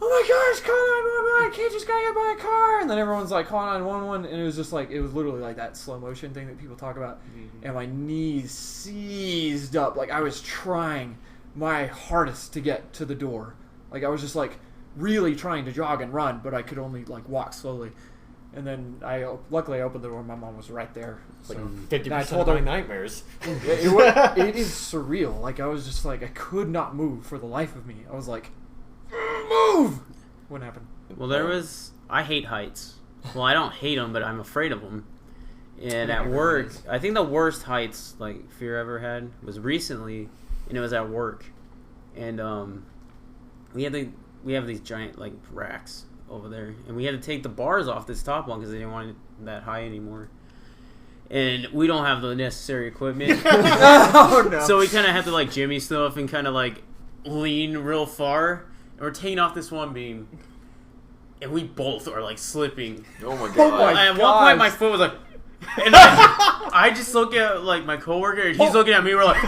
oh my gosh, call 911, kid just got hit by a car. And then everyone's like, call 911. And it was just like, it was literally like that slow motion thing that people talk about. Mm-hmm. And my knees seized up. Like, I was trying my hardest to get to the door. Like, I was just like really trying to jog and run, but I could only like walk slowly. And then luckily I opened the door. My mom was right there. It's like So 50% of my nightmares. it is surreal. Like, I was just like, I could not move for the life of me. I was like, move! What happened? Well, I hate heights. Well, I don't hate them, but I'm afraid of them. And at work, I think the worst heights, like, fear I ever had was recently, and it was at work. And we have these giant, like, racks over there. And we had to take the bars off this top one because they didn't want it that high anymore. And we don't have the necessary equipment. Oh, no. So we kind of have to, like, jimmy stuff and kind of, like, lean real far, and we're taking off this one beam, and we both are like slipping. Oh my god! At one point, my foot was like, and I just look at like my coworker, and he's looking at me. We're like,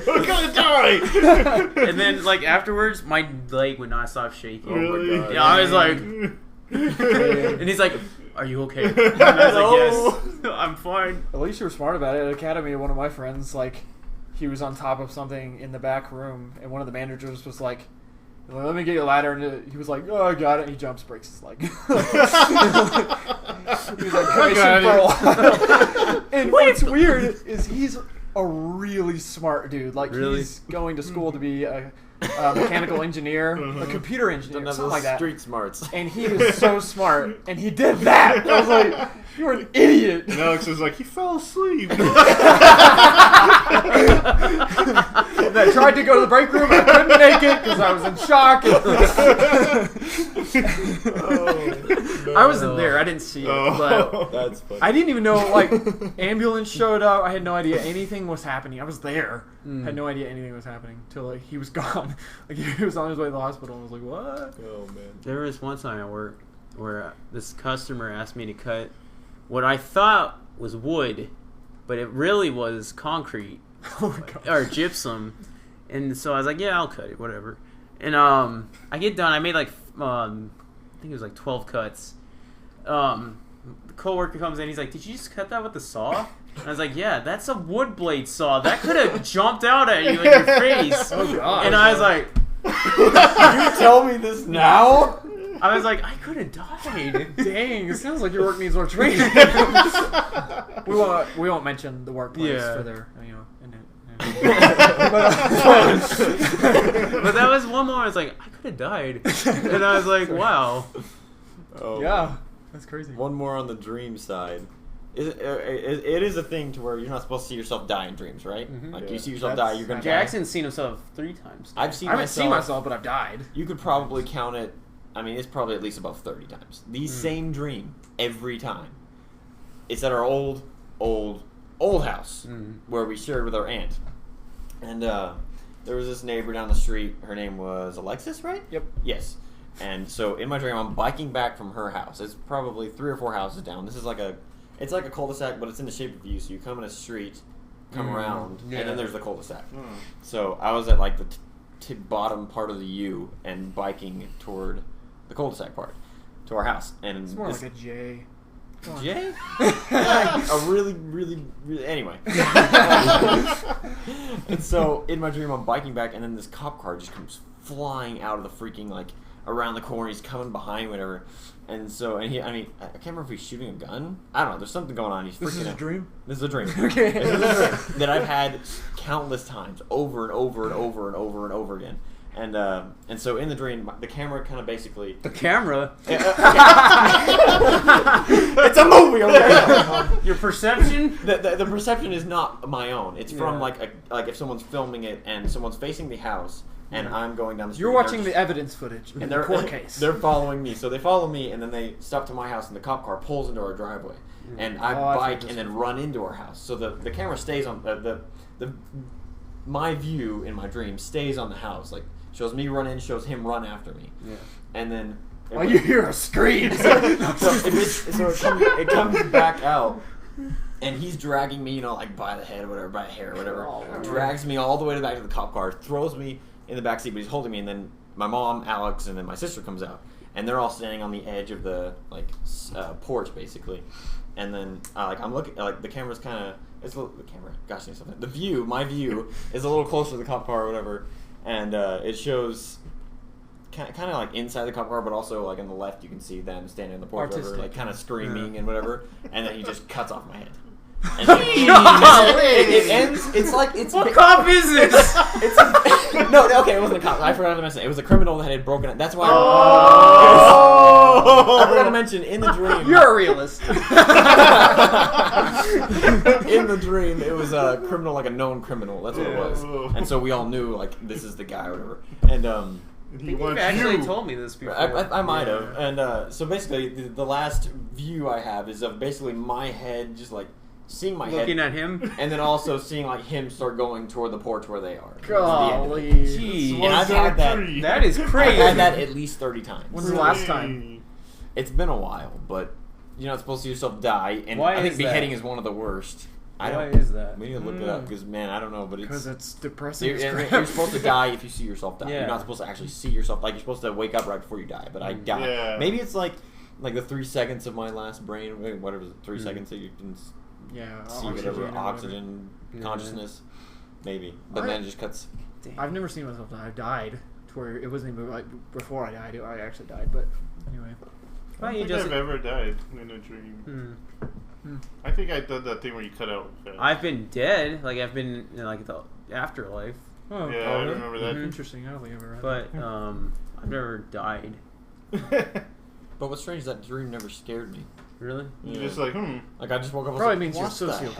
we're gonna die. And then like afterwards, my leg would not stop shaking. Really? Oh my god! Yeah, I was like, and he's like, "Are you okay?" And I was like, "Yes, I'm fine." At least you were smart about it. At Academy, one of my friends, like, he was on top of something in the back room, and one of the managers was like, "Let me get you a ladder," and he was like, "Oh, I got it." And he jumps, breaks his leg. He was like, commission for a while. And what's weird is he's a really smart dude. Like, he's going to school to be a mechanical engineer, a computer engineer, something like that. Street smarts. And he was so smart, and he did that. I was like, "You're an idiot." And Alex is like, he fell asleep. And I tried to go to the break room, and I couldn't make it because I was in shock. I wasn't there. I didn't see it. But That's funny. I didn't even know, like, ambulance showed up. I had no idea anything was happening. I was there. Had no idea anything was happening till, like, he was gone. Like, he was on his way to the hospital. I was like, what? Oh man. There was one time at work where this customer asked me to cut what I thought was wood, but it really was concrete or gypsum. And so I was like, "Yeah, I'll cut it, whatever." And I get done. I made like I think it was like 12 cuts. The coworker comes in. He's like, "Did you just cut that with the saw?" And I was like, "Yeah, that's a wood blade saw. That could have jumped out at you in your face." Oh, God. And I was like, You tell me this now? I was like, I could have died. Dang, it sounds like your work needs more training. we won't mention the workplace for their, But that was one moment I was like, I could have died. And I was like, wow. Oh, yeah, that's crazy. One more on the dream side. It is a thing to where you're not supposed to see yourself die in dreams, right? Mm-hmm. Like, you see yourself die, you're going to die. Jackson's seen himself 3 times. I haven't seen myself, but I've died. You could probably count it. I mean, it's probably at least above 30 times. The same dream every time. It's at our old house where we shared with our aunt. And there was this neighbor down the street. Her name was Alexis, right? Yep. Yes. And so in my dream, I'm biking back from her house. It's probably 3 or 4 houses down. This is like it's like a cul-de-sac, but it's in the shape of U. So you come in a street, come around, and then there's the cul-de-sac. So I was at like the bottom part of the U and biking toward the cul-de-sac part to our house. And It's more like a J. Jay? A really, anyway. And so in my dream, I'm biking back, and then this cop car just comes flying out of the freaking, like, around the corner. He's coming behind, whatever. And so, I can't remember if he's shooting a gun. I don't know. There's something going on. He's freaking This is a dream? This is a dream. Okay. This is a dream that I've had countless times, over and over and over and over and over again. And so in the dream, the camera kind of basically... The camera? It's a movie, okay? Your perception? The perception is not my own. It's from like if someone's filming it and someone's facing the house and I'm going down the street. You're watching the evidence footage in the court case. They're following me. So they follow me and then they stop to my house and the cop car pulls into our driveway. And I bike and then run into our house. So the camera stays on my view in my dream stays on the house. Like, shows me run in, shows him run after me. Yeah. And then... you hear a scream. It comes back out, and he's dragging me, like, by the head or whatever, by the hair or whatever. Drags me all the way back to the cop car, throws me in the back seat, but he's holding me, and then my mom, Alex, and then my sister comes out. And they're all standing on the edge of the, like, porch, basically. And then, I'm looking, like, the camera's kind of... the camera, gosh, something. The view, my view, is a little closer to the cop car or whatever. And it shows kind of like inside the cop car, but also like on the left you can see them standing on the porch, whatever, like kind of screaming and whatever. And then he just cuts off my head. And it ends. It's like what cop is this? No, okay, it wasn't a cop. I forgot to mention it was a criminal that had broken it. That's why. I forgot to mention in the dream. You're a realist. In the dream, it was a criminal, like a known criminal. That's what it was. And so we all knew like this is the guy or whatever. And you've actually told me this before. I might have. And so basically, the last view I have is of basically my head just like seeing my Looking head, at him. and then also seeing like him start going toward the porch where they are. Golly. Jeez. And I've had that. That is I've crazy. had that at least 30 times. When's the last time? It's been a while, but you're not supposed to see yourself die, and Why I think is beheading that? is one of the worst. Why is that? We need to look it up because, man, I don't know, but Because it's... it's depressing. You're supposed to die if you see yourself die. Yeah. You're not supposed to actually see yourself. Like, you're supposed to wake up right before you die, but I die. Yeah. Maybe it's like the 3 seconds of my last brain, whatever, 3 seconds that you can Yeah. see oxygen whatever or oxygen Yeah. consciousness. Maybe. But I- then it just cuts... Damn. I've never seen myself die. I've died to where it wasn't even like before I died. I actually died, but anyway. Why I you don't just? think I've ever died in a dream. I think I did that thing where you cut out. I've been dead. Like I've been in like the afterlife, Oh, Yeah, I remember that. Interesting. I don't think I've ever read but that. I've never died. But what's strange is that dream never scared me. Really? You're just like, Like, I just woke up and was Probably like, means you're what the sociopath.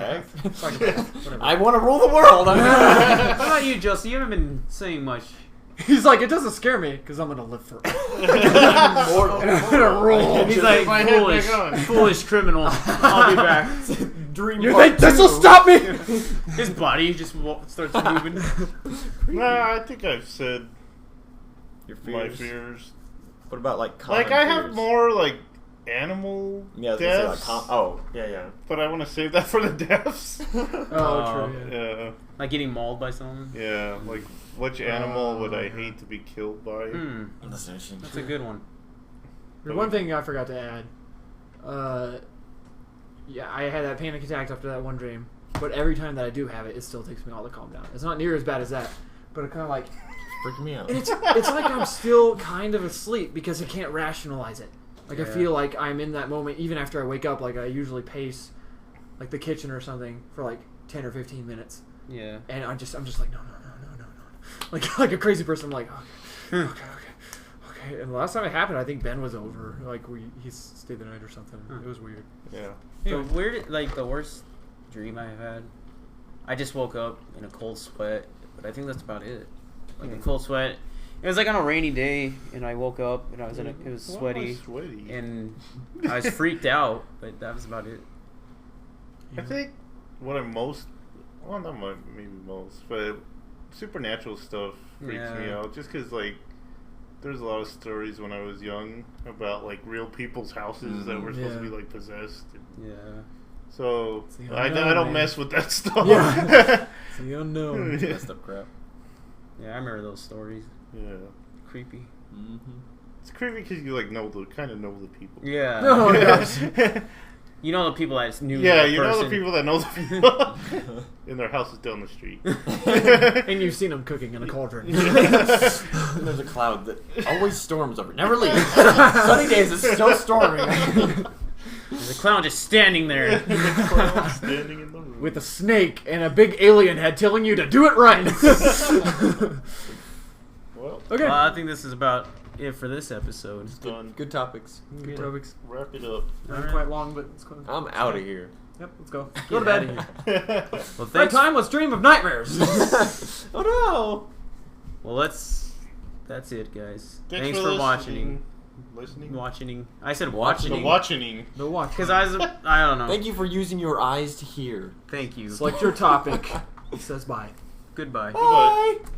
heck? Psychopath, whatever. I want to rule the world. How about you, Justin? You haven't been saying much. He's like, it doesn't scare me because I'm gonna live forever. Immortal. And I'm gonna rule. And he's Just like put my head foolish, back on. foolish criminal. I'll be back. Dream You part think this two. will stop me? His body just starts moving. nah, I think I've said Your my fears. fears. What about like common Like, I have fears? more, like, animal Yeah, I was gonna say, like, deaths, oh, yeah. but I want to save that for the deaths. Oh, true. Yeah. Yeah, Like getting mauled by someone. yeah, like, which animal would I hate to be killed by? That's interesting. That's a good one. There's one thing I forgot to add. Yeah, I had that panic attack after that one dream, but every time that I do have it, it still takes me all to calm down. It's not near as bad as that, but it kind of like, Freaking me out. and it's like I'm still kind of asleep because I can't rationalize it. Like I Yeah. feel like I'm in that moment even after I wake up. Like I usually pace, like the kitchen or something for like 10 or 15 minutes, Yeah. and I'm just like no, like a crazy person. I'm like okay. And the last time it happened, I think Ben was over. Like he stayed the night or something. It was weird. Yeah. The weird, like the worst dream I've had. I just woke up in a cold sweat, but I think that's about it. Like a cold sweat. It was like on a rainy day, and I woke up and I was it was Why am I sweaty, sweaty? and I was freaked out. But that was about it. I think what I'm most, well, not maybe most, but supernatural stuff freaks me Yeah. out. Just because, like, there's a lot of stories when I was young about, like, real people's houses that were supposed to be, like, possessed. Yeah. So, the I unknown, don't man. mess with that stuff. Yeah. It's the unknown. Messed up crap. Yeah, I remember those stories. Yeah. Creepy. Mm-hmm. It's creepy because you, like, kind of know the people. Yeah. Oh, gosh. You know the people that knew. Yeah, the you know the person. people that know the people. And their house is down the street. And you've seen them cooking in a cauldron. And there's a cloud that always storms over. Never leaves. Sunny days, it's still storming. There's a clown just standing there. Standing in the room. With a snake and a big alien head telling you to do it right. Well, Okay. Well, I think this is about it for this episode. it's done. Good topics. Good topics. Wrap it up. Not quite long, but it's close. I'm out of here. Yep, let's go. Go to bed. Well, Right thanks. time, let's dream of nightmares. Oh no! Well, that's it, guys. Thanks for for watching. Listening? Watching. I said The watching. watching. The watch. Because I don't know. Thank you for using your eyes to hear. Thank you. Select your topic. It says bye. Goodbye. Goodbye. Bye.